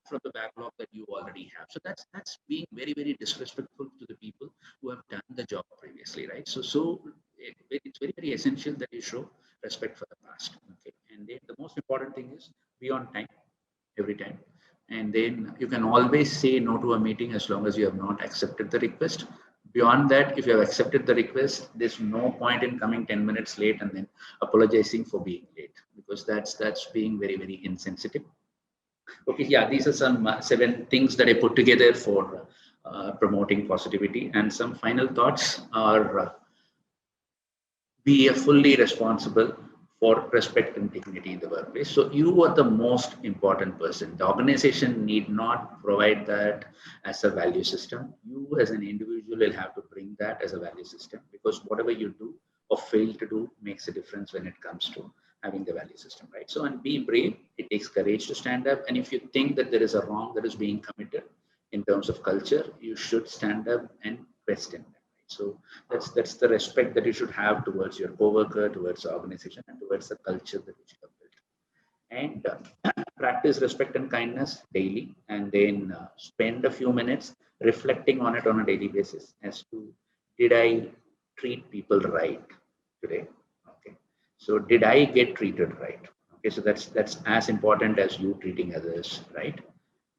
from the backlog that you already have. So that's being very, very disrespectful to the people who have done the job previously, right? So it's very, very essential that you show respect for the past. Okay, and then the most important thing is be on time every time. And then you can always say no to a meeting as long as you have not accepted the request. Beyond that, if you have accepted the request, there's no point in coming 10 minutes late and then apologizing for being late, because that's being very, very insensitive. Okay, yeah, these are some 7 things that I put together for promoting positivity. And some final thoughts are be fully responsible for respect and dignity in the workplace. So you are the most important person. The organization need not provide that as a value system. You as an individual will have to bring that as a value system, because whatever you do or fail to do makes a difference when it comes to having the value system, right? So, and be brave. It takes courage to stand up. And if you think that there is a wrong that is being committed in terms of culture, you should stand up and question them. So that's the respect that you should have towards your coworker, towards the organization, and towards the culture that you have built. And practice respect and kindness daily, and then spend a few minutes reflecting on it on a daily basis as to, did I treat people right today? Okay. So did I get treated right? Okay. So that's as important as you treating others right.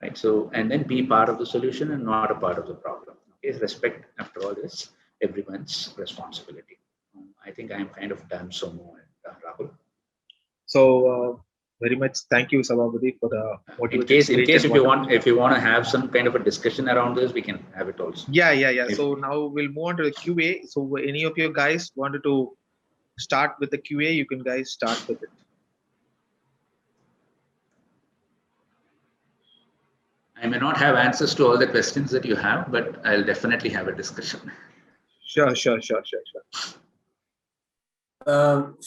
Right. So, and then be part of the solution and not a part of the problem. Okay. Respect, after all, is everyone's responsibility. I think I'm kind of done so more, Rahul. So very much thank you, Sabhabadi, for the in case if you want to have some kind of a discussion around this, we can have it also. Yeah. So now we'll move on to the QA. So any of you guys wanted to start with the QA, you can guys start with it. I may not have answers to all the questions that you have, but I'll definitely have a discussion. Sure. So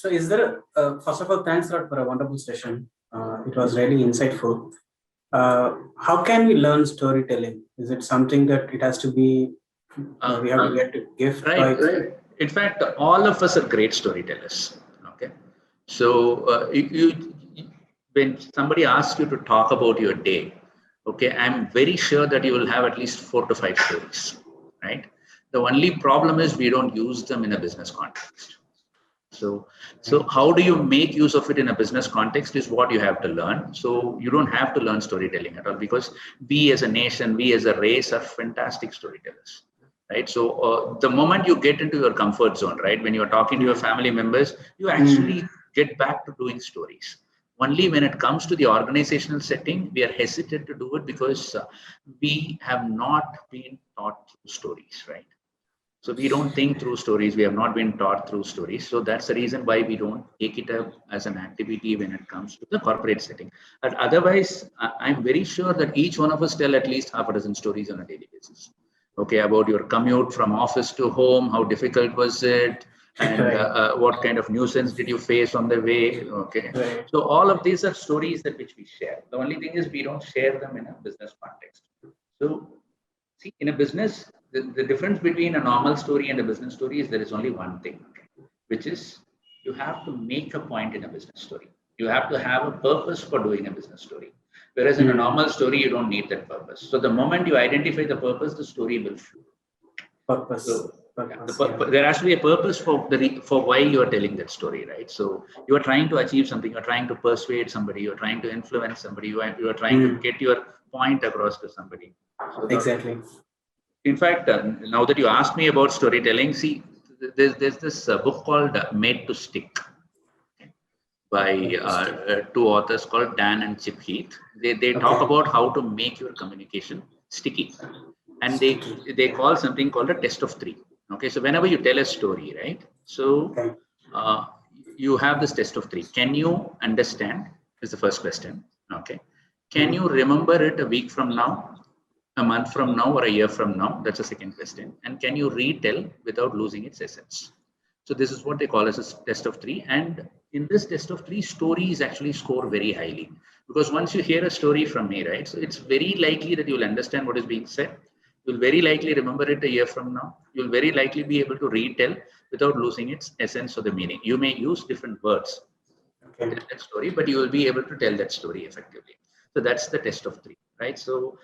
is there, first of all, thanks a lot for a wonderful session. It was really insightful. How can we learn storytelling? Is it something that it has to be, we have to get a gift? Right. In fact, all of us are great storytellers. Okay. So when somebody asks you to talk about your day, okay, I'm very sure that you will have at least 4 to 5 stories, right? The only problem is we don't use them in a business context. So how do you make use of it in a business context is what you have to learn. So you don't have to learn storytelling at all, because we as a nation, we as a race are fantastic storytellers, right? So the moment you get into your comfort zone, right, when you're talking to your family members, you actually get back to doing stories. Only when it comes to the organizational setting, we are hesitant to do it because we have not been taught through stories, right? So we don't think through stories. We have not been taught through stories. So that's the reason why we don't take it up as an activity when it comes to the corporate setting. But otherwise, I'm very sure that each one of us tell at least half a dozen stories on a daily basis. Okay, about your commute from office to home, how difficult was it? And what kind of nuisance did you face on the way? Okay. Right. So all of these are stories that which we share. The only thing is we don't share them in a business context. So see, in a business, the difference between a normal story and a business story is there is only one thing, which is you have to make a point in a business story. You have to have a purpose for doing a business story. Whereas in a normal story, you don't need that purpose. So the moment you identify the purpose, the story will flow. Purpose. So, there has to be a purpose for why you are telling that story, right? So you are trying to achieve something, you are trying to persuade somebody, you are trying to influence somebody, you are trying to get your point across to somebody. So exactly. In fact, now that you asked me about storytelling, see, there's this book called Made to Stick by two authors called Dan and Chip Heath. They talk Okay. about how to make your communication sticky, and they call something called a test of three. Okay, so whenever you tell a story, right? So Okay. you have this test of three. Can you understand? Is the first question. Okay. Can you remember it a week from now, a month from now, or a year from now? That's the second question. And can you retell without losing its essence? So this is what they call as a test of three. And in this test of three, stories actually score very highly, because once you hear a story from me, right? So it's very likely that you'll understand what is being said. You'll very likely remember it a year from now. You'll very likely be able to retell without losing its essence or the meaning. You may use different words to Okay. tell that story, but you will be able to tell that story effectively. So that's the test of three, right? So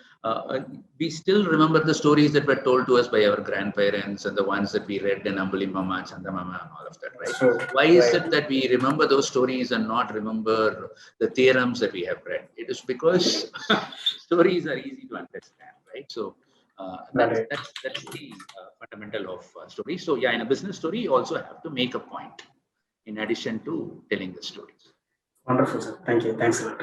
we still remember the stories that were told to us by our grandparents and the ones that we read in Ambuli Mama, Chanda Mama, and all of that, right? True. Why is Right. it that we remember those stories and not remember the theorems that we have read? It is because stories are easy to understand, right? So Right. that's the fundamental of story. So yeah, in a business story, you also have to make a point in addition to telling the story. Wonderful, sir. Thank you. Thanks a lot.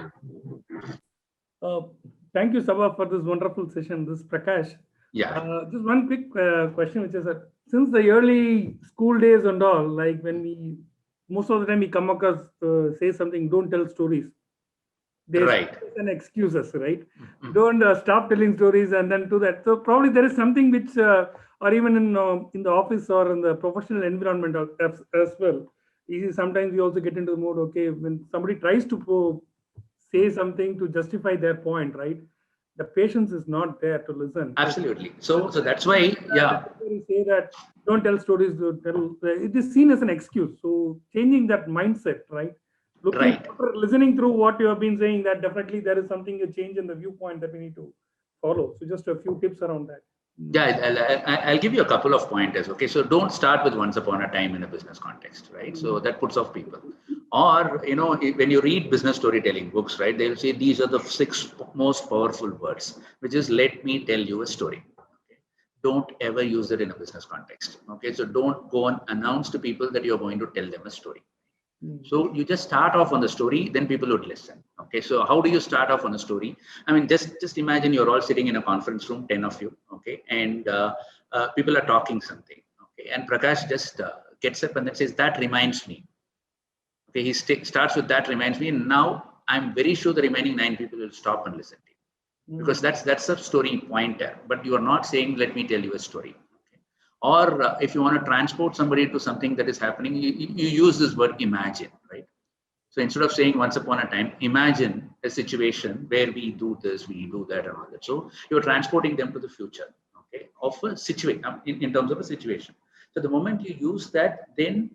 Thank you, Sabha, for this wonderful session. This is Prakash. Yeah. Just one quick question, which is that since the early school days and all, like when we, most of the time we come across, say something, don't tell stories. There's Right. an excuses, right? Mhm. Don't stop telling stories and then do that. So probably there is something which, or even in the office or in the professional environment as well. Sometimes we also get into the mode, okay, when somebody tries to say something to justify their point, right? The patience is not there to listen. Absolutely. So that's why, yeah. We say that don't tell stories. Don't tell. It is seen as an excuse. So changing that mindset, right? Looking, Right. after listening through what you have been saying, that definitely there is something, a change in the viewpoint that we need to follow. So just a few tips around that. Yeah, I'll give you a couple of pointers. Okay, so don't start with once upon a time in a business context, right? So that puts off people. Or, you know, when you read business storytelling books, right, they'll say these are the 6 most powerful words, which is let me tell you a story. Okay? Don't ever use it in a business context. Okay, so don't go and announce to people that you're going to tell them a story. So you just start off on the story, then people would listen. Okay, so how do you start off on a story? I mean, just imagine you're all sitting in a conference room, 10 of you, okay, and people are talking something, okay, and Prakash just gets up and then says, that reminds me. Okay, he starts with that reminds me, and now I'm very sure the remaining 9 people will stop and listen to you, because that's a story pointer, but you are not saying, let me tell you a story. Or if you want to transport somebody to something that is happening, you use this word imagine, right? So instead of saying once upon a time, imagine a situation where we do this, we do that, and all that. So you're transporting them to the future, okay, of a situation, in terms of a situation. So the moment you use that, then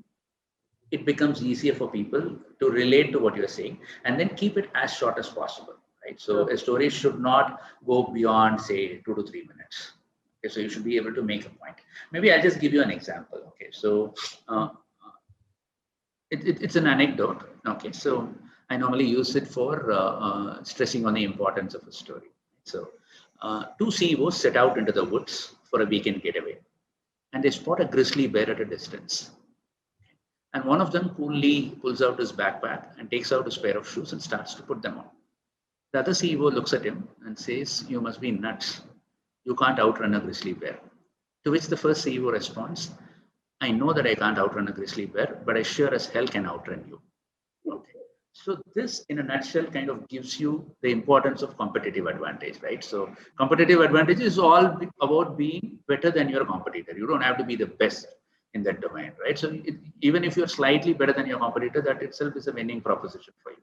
it becomes easier for people to relate to what you're saying, and then keep it as short as possible, right? So a story should not go beyond, say, 2 to 3 minutes. Okay, so you should be able to make a point. Maybe I'll just give you an example. Okay, so it's an anecdote. Okay, so I normally use it for stressing on the importance of a story. So 2 CEOs set out into the woods for a weekend getaway, and they spot a grizzly bear at a distance. And one of them coolly pulls out his backpack and takes out his pair of shoes and starts to put them on. The other CEO looks at him and says, you must be nuts. You can't outrun a grizzly bear. To which the first CEO responds, I know that I can't outrun a grizzly bear, but I sure as hell can outrun you. Okay. So this, in a nutshell, kind of gives you the importance of competitive advantage, right? So competitive advantage is all about being better than your competitor. You don't have to be the best in that domain, right? So even if you're slightly better than your competitor, that itself is a winning proposition for you.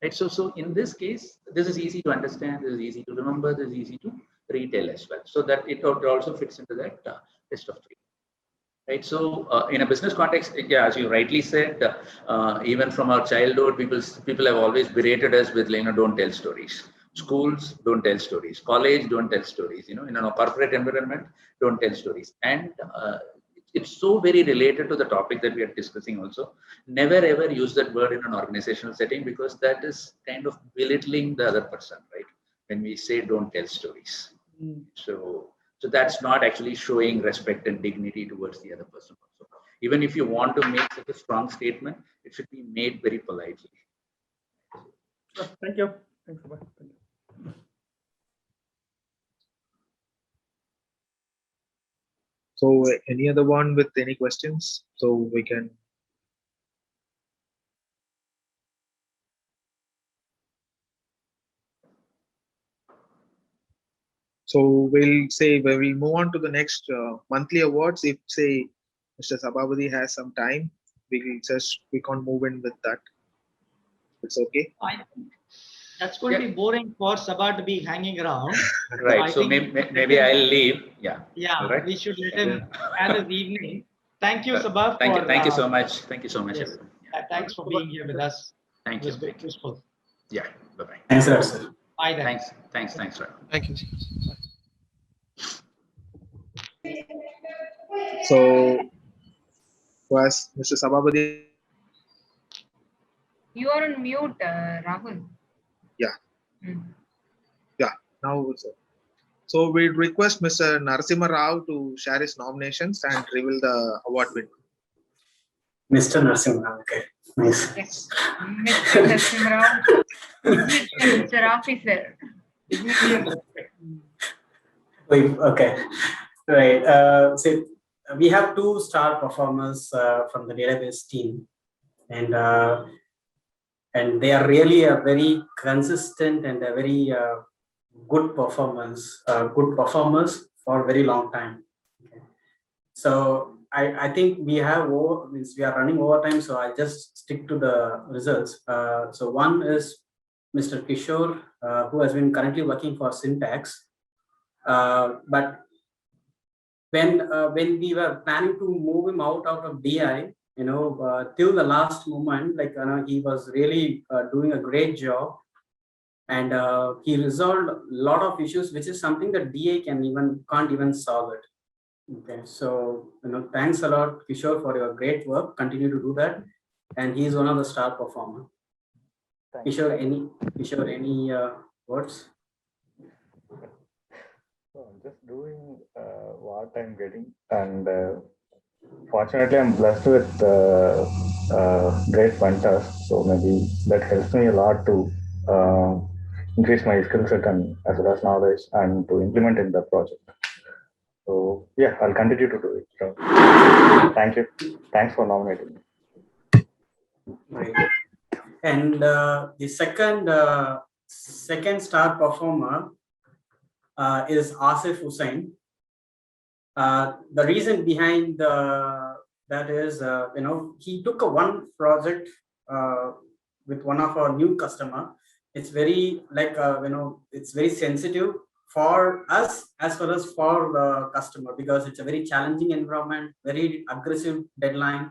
Right. So in this case, this is easy to understand, this is easy to remember, this is easy to retell as well. So that it also fits into that list of 3. Right. So in a business context, yeah, as you rightly said, even from our childhood, people have always berated us with, you know, don't tell stories. Schools, don't tell stories. College, don't tell stories. You know, in a corporate environment, don't tell stories. And it's so very related to the topic that we are discussing also. Never ever use that word in an organizational setting, because that is kind of belittling the other person, right? When we say don't tell stories. So So that's not actually showing respect and dignity towards the other person. So even if you want to make such a strong statement, it should be made very politely. Thank you. Thanks, Subha. Thank you. So any other one with any questions? So we can. So we'll move on to the next monthly awards. If say Mr. Sabhabadi has some time, we can't move in with that. It's okay. That's going to be boring for Sabha to be hanging around. Right. So maybe I'll leave. Yeah. Yeah. Right. We should let him have his evening. Thank you, Sabha. Thank you so much. Thank you so much, yes. everyone. Thanks for being here with us. Thank you. It was very useful. Yeah. Bye-bye. Thanks a lot, sir. Bye then. Thanks, Raghu. Thank you. So was Mr. Sabhabadi. You are on mute, Rahul. Yeah. Hmm. Yeah. Now also. So we request Mr. Narasimha Rao to share his nominations and reveal the award winner. Mr. Narasimha. Okay. Nice. Yes. Mr. Narasimha Rao, Mr. Officer. Dignity and respect. Okay. Right. So we have 2 star performers from the database team, and they are really a very consistent and a very good performers for a very long time. Okay. So I think we are running overtime, so I just stick to the results. So one is Mr. Kishore, who has been currently working for Syntax, but when we were planning to move him out of DI, till the last moment, he was really doing a great job, and he resolved a lot of issues, which is something that DA can't even solve it. Okay, so thanks a lot, Kishore, for your great work. Continue to do that, and he is one of the star performer. Kishore, any words? So I'm just doing what I'm getting, and fortunately I'm blessed with great mentors, so maybe that helps me a lot to increase my skill set and as well as knowledge and to implement in the project. So yeah, I'll continue to do it. So thank you. Thanks for nominating me. Right. And the second star performer is Asif Hussain. The reason behind that is, he took one project with one of our new customer. It's very it's very sensitive for us as well as for the customer, because it's a very challenging environment, very aggressive deadline,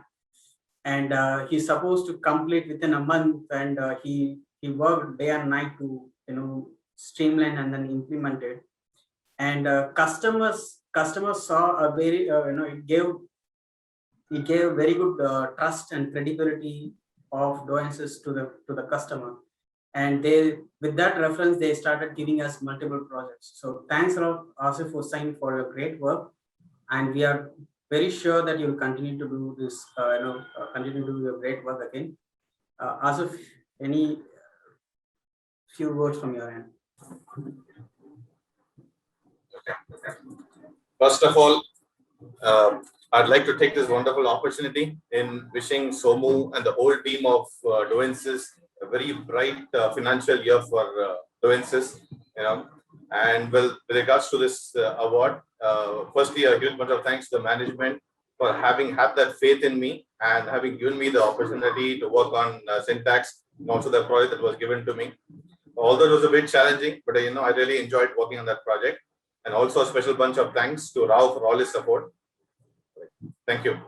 and he's supposed to complete within a month, and he worked day and night to streamline and then implement it. And customers saw a very it gave very good trust and credibility of Doensis to the customer, and with that reference they started giving us multiple projects. So thanks a lot, Asif Hussain, for your great work, and we are very sure that you will continue to do this, continue to do your great work again. Asif, any few words from your end? First of all, I'd like to take this wonderful opportunity in wishing Somu and the whole team of Doensis a very bright financial year for Doensis. And with regards to this award, firstly, a huge bunch of thanks to the management for having had that faith in me and having given me the opportunity to work on Syntax and also the project that was given to me. Although it was a bit challenging, but I really enjoyed working on that project. And also a special bunch of thanks to Rao for all his support. Thank you.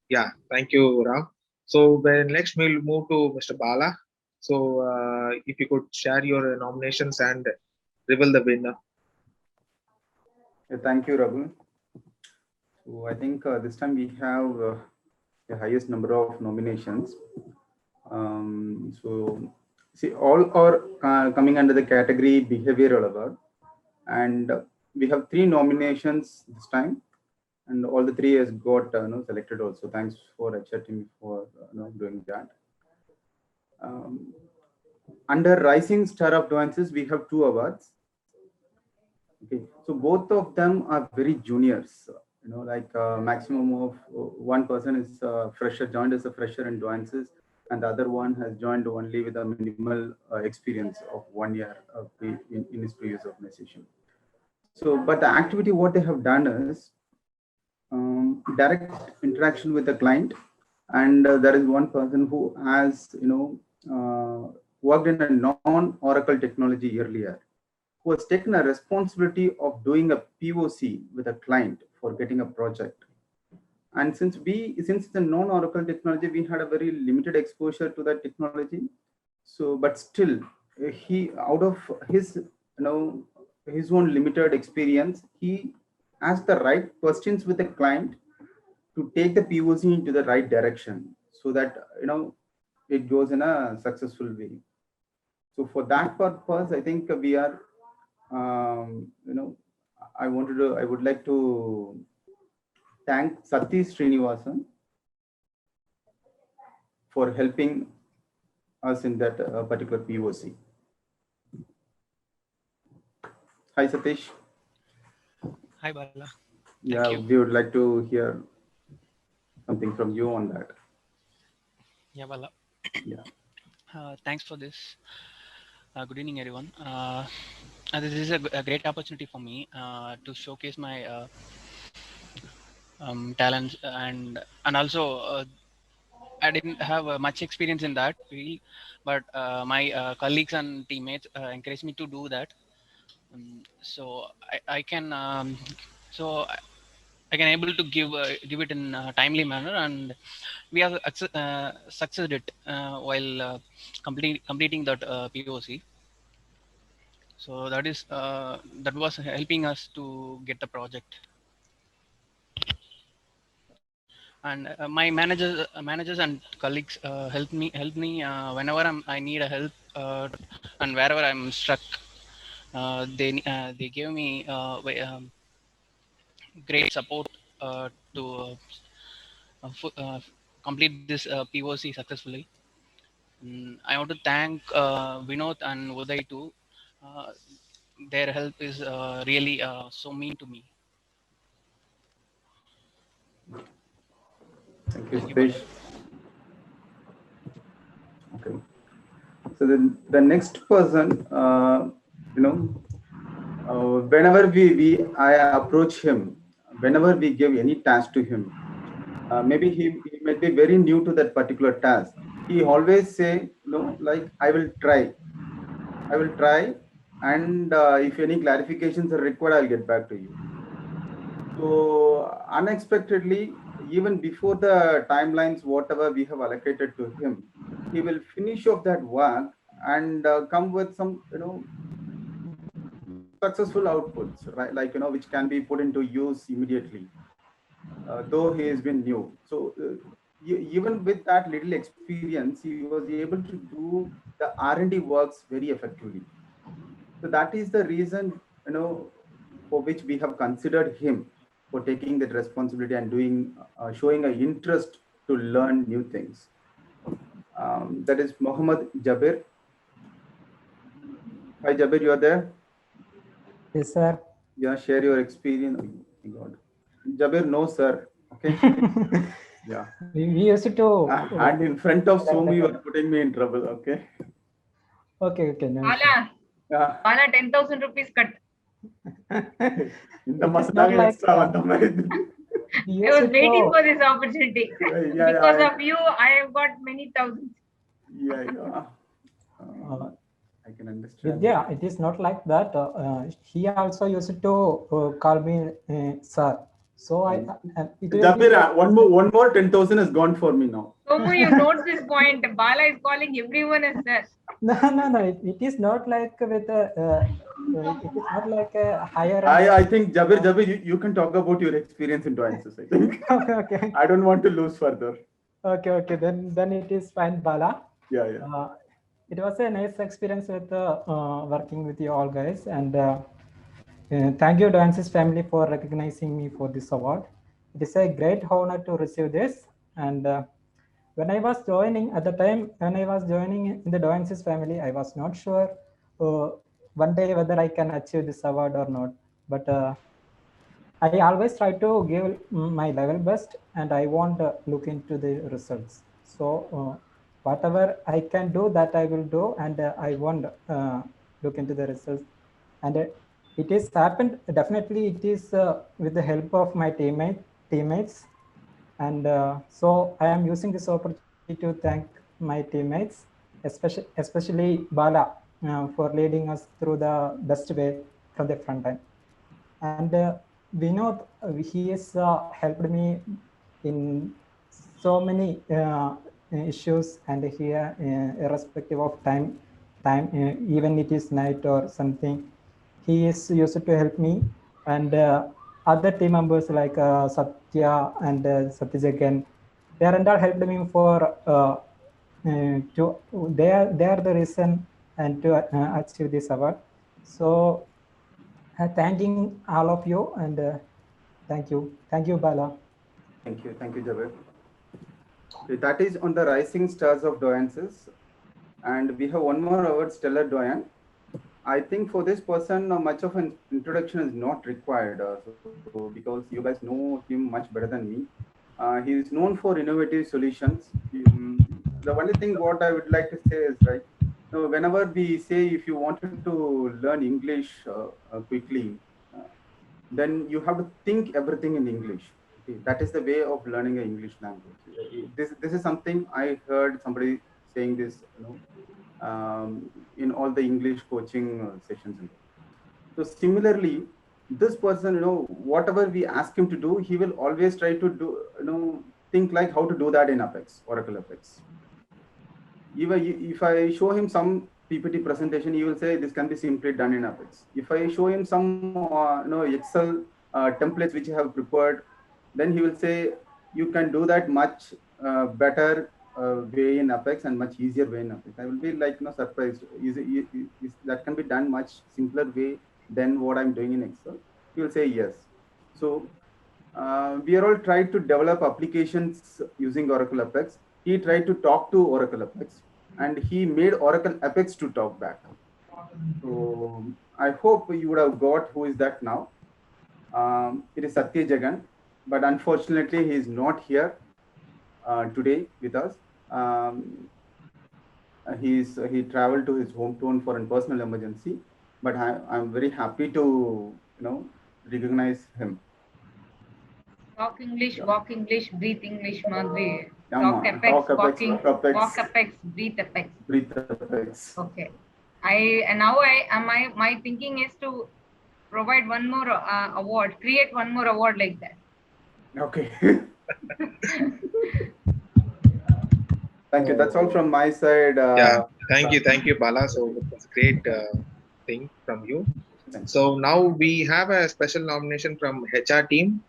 Yeah, thank you, Rao. So then next we'll move to Mr. Bala. So if you could share your nominations and reveal the winner. Thank you, Raghu. So I think this time we have the highest number of nominations. So see, all are coming under the category behavioral award, and we have 3 nominations this time, and all the 3 has got selected also. Thanks for accepting me for doing that. Under Rising Star of Nuances, we have 2 awards. Okay, so both of them are very juniors. Like maximum of one person is fresher, joined as a fresher in Nuances, and the other one has joined only with a minimal experience of 1 year in his previous organization. So, but the activity what they have done is direct interaction with the client, and there is one person who has worked in a non-Oracle technology earlier, who has taken a responsibility of doing a POC with a client for getting a project. And since the non-Oracle technology, we had a very limited exposure to that technology. So, but still, he, out of his his own limited experience, he asked the right questions with the client to take the POC into the right direction, so that it goes in a successful way. So for that purpose, I think we are I would like to thank Satish Srinivasan for helping us in that particular POC. Hi, Satish. Hi, Bala. Yeah, we would like to hear something from you on that. Yeah, Bala. Yeah. Thanks for this. Good evening, everyone. This is a great opportunity for me to showcase my talents, and also I didn't have much experience in that field, but my colleagues and teammates encouraged me to do that. So I can I can able to give it in a timely manner, and we have succeeded it while completing that POC. So that is that was helping us to get the project. And my managers and colleagues help me whenever I need a help, and wherever I'm stuck. They gave me great support to complete this POC successfully. I want to thank Vinod and Uday too. Their help is really so mean to me. Thank you, Satish. Okay. So the next person, whenever I approach him, whenever we give any task to him, maybe he might be very new to that particular task. He always say, like, I will try, and if any clarifications are required, I'll get back to you. So unexpectedly, even before the timelines, whatever we have allocated to him, he will finish off that work and come with some, successful outputs, right? Like, which can be put into use immediately, though he has been new. So even with that little experience, he was able to do the R&D works very effectively. So that is the reason, for which we have considered him for taking that responsibility and doing, showing an interest to learn new things. That is Mohammed Jabir. Hi, Jabir, you are there? Yes, sir. Yeah, share your experience. Oh, God. Jabir, no, sir. Okay. Yeah. We used to. And in front of Somi, you are putting me in trouble. Okay. Okay. No, Bala, yeah. Bala, 10,000 rupees cut. In the like, I was waiting for this opportunity. Because of you, I have got many thousands. Yeah. I can understand. Yeah, it is not like that. He also used to call me sir. So Jabir, one more 10,000 has gone for me now. Somu, you note this point. Bala is calling everyone as sir. No. It is not like with a. It is not like a higher. I think Jabir, you can talk about your experience in Nuances. I think. Okay. I don't want to lose further. Okay. Then it is fine, Bala. Yeah. it was a nice experience with working with you all guys, and thank you Doances family for recognizing me for this award. It is a great honor to receive this, and when I was joining at the time, when I was joining in the Doances family, I was not sure one day whether I can achieve this award or not, but I always try to give my level best, and I won't look into the results. So whatever I can do, that I will do, and I won't look into the results. And it is happened. Definitely, it is with the help of my teammates. And so I am using this opportunity to thank my teammates, especially Bala, for leading us through the best way from the front end. And Vinod, he has helped me in so many issues, and here, irrespective of time, even it is night or something, he is used to help me. And other team members like Satya and Satyajagan, they are all helped me for they are the reason and to achieve this award. So thanking all of you, and thank you Bala. Thank you Javed. Okay, that is on the rising stars of Doyances, and we have one more award, Stellar Doyan. I think for this person, much of an introduction is not required, so because you guys know him much better than me. He is known for innovative solutions. The only thing what I would like to say is, right, so whenever we say if you wanted to learn English quickly, then you have to think everything in English. Okay? That is the way of learning an English language. This is something I heard somebody saying this, in all the English coaching sessions. So similarly, this person, whatever we ask him to do, he will always try to do, think like how to do that in Apex, Oracle Apex. If I show him some PPT presentation, he will say this can be simply done in Apex. If I show him some Excel templates which I have prepared, then he will say you can do that much better way in Apex and much easier way in Apex. I will be like surprised. Is that can be done much simpler way than what I'm doing in Excel? He will say yes. So we are all trying to develop applications using Oracle Apex. He tried to talk to Oracle Apex, and he made Oracle Apex to talk back. So I hope you would have got who is that now. It is Satya Jagan, but unfortunately he is not here today with us. He traveled to his hometown for a personal emergency, but I'm very happy to recognize him. Talk English, walk English, breathe English, Madhuri. Talk Apex, walk Apex, breathe Apex. Breathe Apex. Okay. My thinking is to provide one more award, create one more award like that. Okay. Thank you. That's all from my side. Yeah, thank you, Bala. So it was a great thing from you. So now we have a special nomination from HR team,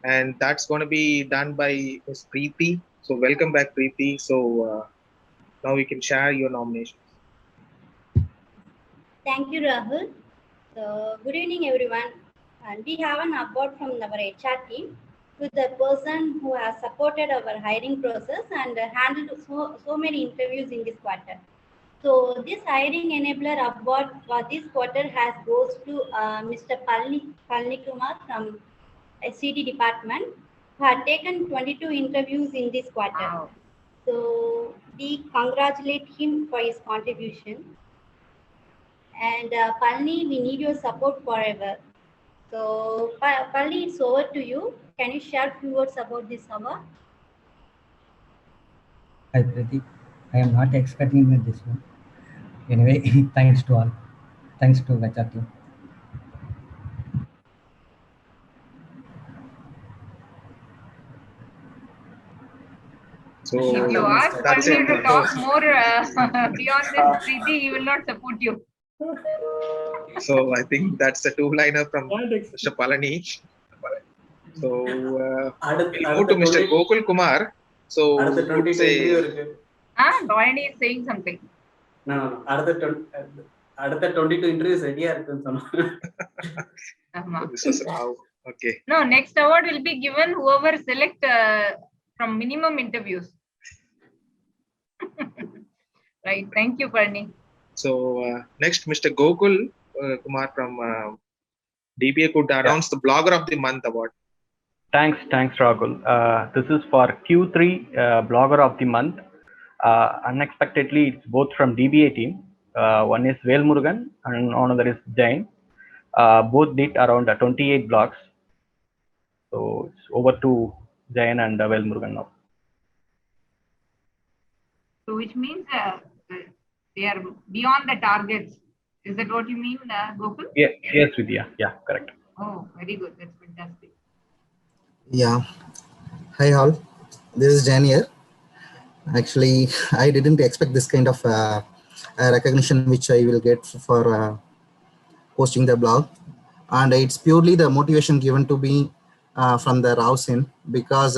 and that's going to be done by Ms. Preeti. So welcome back, Preeti. So now you can share your nominations. Thank you, Rahul. So good evening, everyone. And we have an award from our HR team to the person who has supported our hiring process and handled so many interviews in this quarter. So this hiring enabler award for this quarter goes to Mr. Palni Kumar from SCT department, who had taken 22 interviews in this quarter. Wow. So we congratulate him for his contribution. And Palni, we need your support forever. So Palni, it's over to you. Can you share a few words about this award? Hi Preeti, I am not expecting this one. Anyway, thanks to all. Thanks to HR team. So if you ask Palni to talk more beyond this, Preeti, he will not support you. So I think that's the two-liner from Mr. Palani. So we'll go to Mr. Gokul Kumar. So Palani is saying something. அடுத்த 22 interviews ரெடியா இருக்குன்னு சொன்னாங்க. This was Rao. Okay. No, next award will be given whoever select from minimum interviews. Right. Thank you, Parni. So next, Mr. Gokul Kumar from DBA could announce the Blogger of the Month award. Thanks, Rahul. This is for Q3 Blogger of the Month. Unexpectedly, it's both from DBA team. One is Velmurugan and another is Jain. Both did around 28 blogs. So it's over to Jain and Velmurugan now. So which means they are beyond the targets. Is that what you mean, Gokul? Yes, Vidya. Yeah, correct. Oh, very good. That's fantastic. Yeah. Hi all. This is Jain here. Actually, I didn't expect this kind of recognition which I will get for posting the blog, and it's purely the motivation given to me from the Rao Sin, because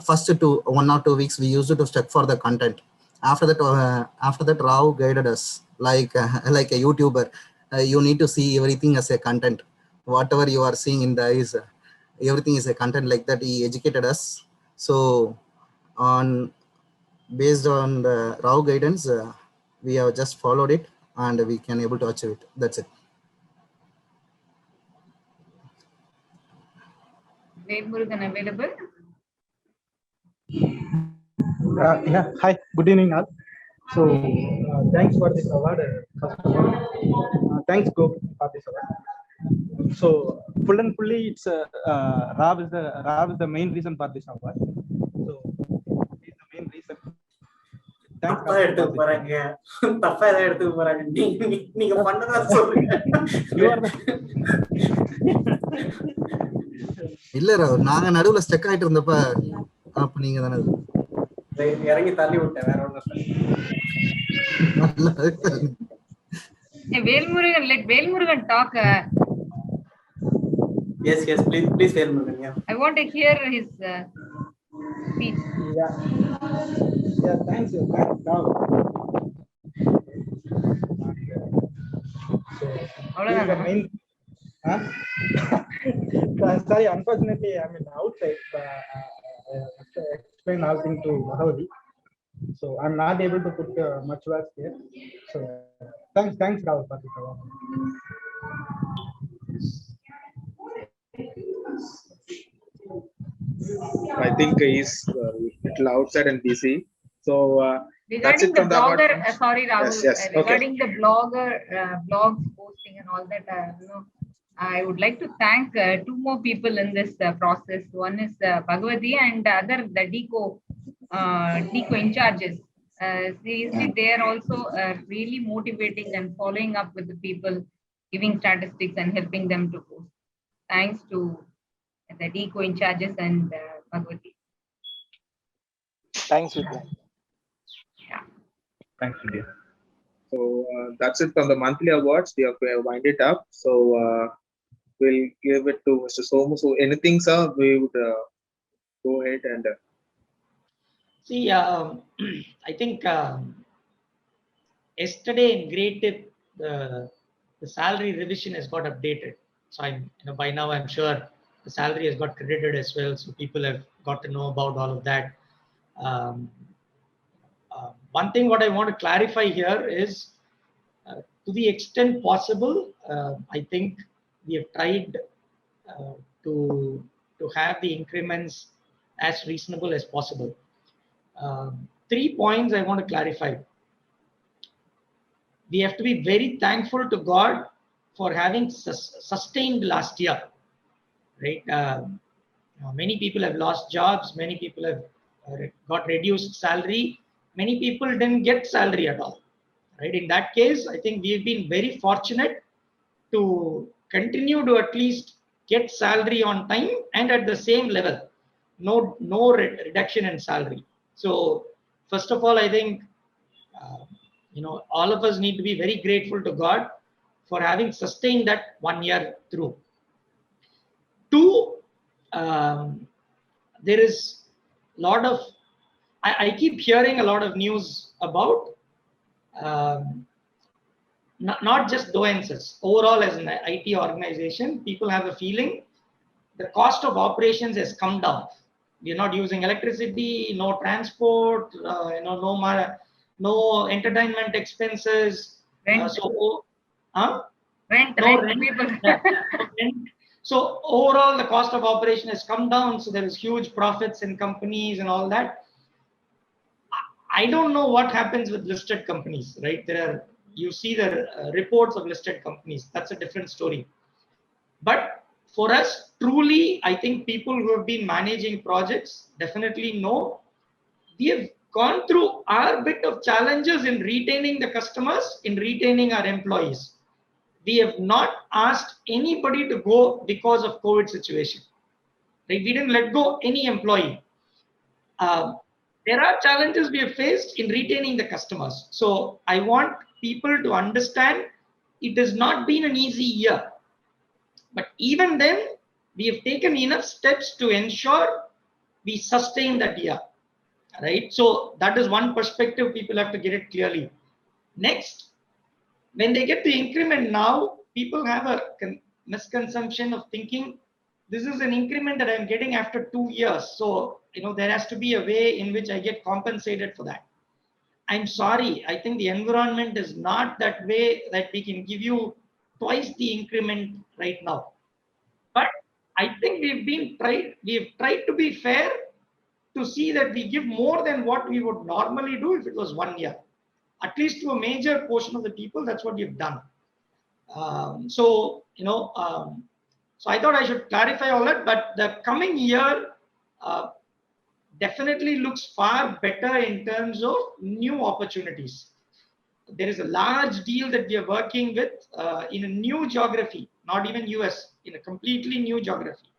first 1 or 2 weeks we used to stuck for the content. After that Rao guided us like a YouTuber. You need to see everything as a content. Whatever you are seeing in the eyes, everything is a content, like that. He educated us. So based on the Rao guidance, we have just followed it and we can able to achieve it. That's it. Velmurugan available? Yeah. Hi. Good evening all. So thanks for this award. First of all, thanks Gokul for this award. So full and fully, it's Rav is the main reason for this award. So he's the main reason. Thanks. தப்பா எடுத்துக்க போறாங்க. நீங்க பண்ணதா சொல்லுங்க. இல்ல ராவ், நாங்க நடுவுல stuck ஆயிட்டு இருந்தப்ப அப்ப நீங்க தானே இறங்கி தள்ளி விட்டேன். வேற ஒண்ணும் Hey, Velmurugan, let Velmurugan talk. Yes, please Velmurugan. Yeah. I want to hear his speech. Yeah, thanks. Sorry, unfortunately, I'm outside. I have to explain all things to Mahavadi. So I'm not able to put much words here. So thanks, Rahul, for this award. I think he's a little outside and busy. So regarding the blogger, sorry Rahul, yes. Regarding the blogger, blogs posting and all that, I would like to thank 2 more people in this process. One is Bhagavati and the other the DECO in charges. Seriously, they are also really motivating and following up with the people, giving statistics and helping them to post. Thanks to the DECO in charges and Bhagavati. Thanks, Vidya. Yeah. Thanks, Vidya. So that's it from the monthly awards. We have wind it up. So we'll give it to Mr. Somu. So anything, sir, we would go ahead and see. I think yesterday in Great Tip, the salary revision has got updated. So by now I'm sure the salary has got credited as well. So people have got to know about all of that. One thing what I want to clarify here is, to the extent possible, I think we have tried to have the increments as reasonable as possible. 3 points I want to clarify. We have to be very thankful to God for having sustained last year, right? Many people have lost jobs. Many people have got reduced salary. Many people didn't get salary at all, right? In that case, I think we've been very fortunate to continue to at least get salary on time and at the same level. No reduction in salary. So first of all, I think all of us need to be very grateful to God for having sustained that 1 year through. 2, there is a lot of, I keep hearing a lot of news about not just Doences, overall as an IT organization, people have a feeling the cost of operations has come down. We're not using electricity, no transport, no entertainment expenses. Rent. Rent. People. Yeah, rent. So overall, the cost of operation has come down. So there is huge profits in companies and all that. I don't know what happens with listed companies, right? You see the reports of listed companies. That's a different story. But for us, truly, I think people who have been managing projects definitely know we have gone through our bit of challenges in retaining the customers, in retaining our employees. We have not asked anybody to go because of COVID situation. Right? We didn't let go any employee. There are challenges we have faced in retaining the customers. So I want people to understand it has not been an easy year. But even then, we have taken enough steps to ensure we sustain that year. Right? So that is one perspective people have to get it clearly. Next, when they get the increment now, people have a misconception of thinking this is an increment that I'm getting after 2 years. So, there has to be a way in which I get compensated for that. I'm sorry. I think the environment is not that way that we can give you twice the increment right now. But I think we've tried to be fair to see that we give more than what we would normally do if it was 1 year. At least to a major portion of the people, that's what we've done. So I thought I should clarify all that, but the coming year definitely looks far better in terms of new opportunities. There is a large deal that we are working with in a new geography, not even US, in a completely new geography.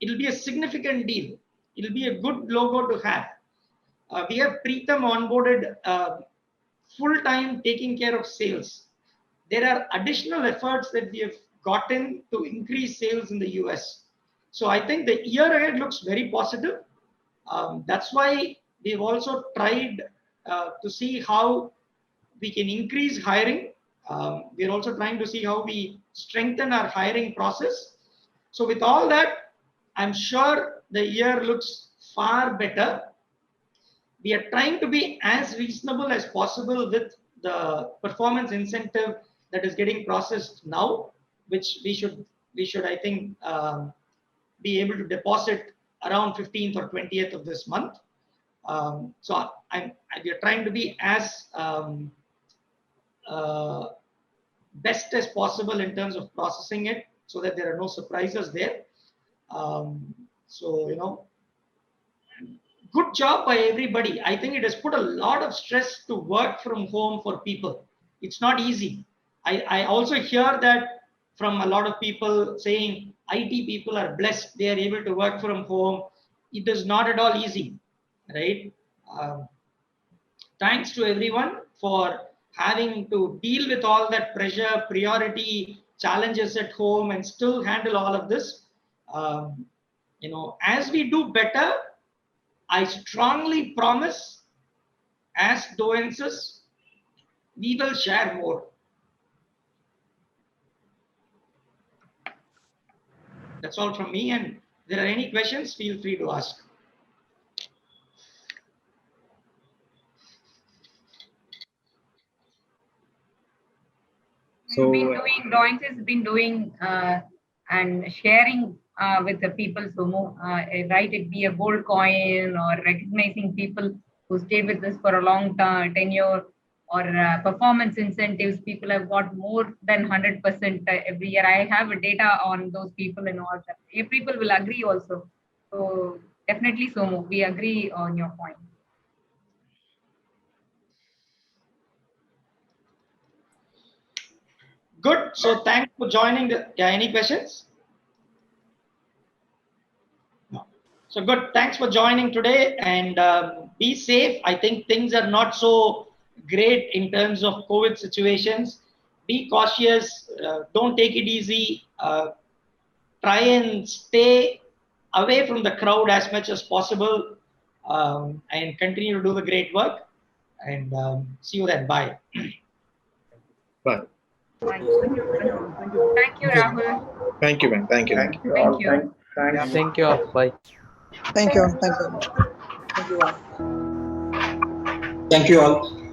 It'll be a significant deal. It'll be a good logo to have. We have Preetham onboarded full-time taking care of sales. There are additional efforts that we have gotten to increase sales in the US. So I think the year ahead looks very positive. That's why we've also tried to see how we can increase hiring. We're also trying to see how we strengthen our hiring process. So with all that, I'm sure the year looks far better. We are trying to be as reasonable as possible with the performance incentive that is getting processed now, which we should I think be able to deposit around 15th or 20th of this month. So we are trying to be as best as possible in terms of processing it so that there are no surprises there. Good job by everybody. I think it has put a lot of stress to work from home for people. It's not easy. I also hear that from a lot of people saying IT people are blessed. They are able to work from home. It is not at all easy, right? Thanks to everyone for having to deal with all that pressure, priority, challenges at home and still handle all of this. As we do better, I strongly promise as Doences, we will share more. That's all from me. And if there are any questions, feel free to ask. So Doences has been doing and sharing with the people who move, right? It be a gold coin or recognizing people who stay with us for a long tenure or performance incentives. People have got more than 100% every year. I have data on those people and all that. People will agree also. So definitely, Somu, we agree on your point. Good. So thanks for joining. Any questions? No. So good. Thanks for joining today and be safe. I think things are not so great in terms of COVID situations. Be cautious. Don't take it easy. Try and stay away from the crowd as much as possible and continue to do the great work. And see you then. Bye. Bye. Thank you, Rahul. Thank you, man. Thank you. Thank you. Thank you all. Bye. Thank you. Thank you. Thank you all. Thank you all.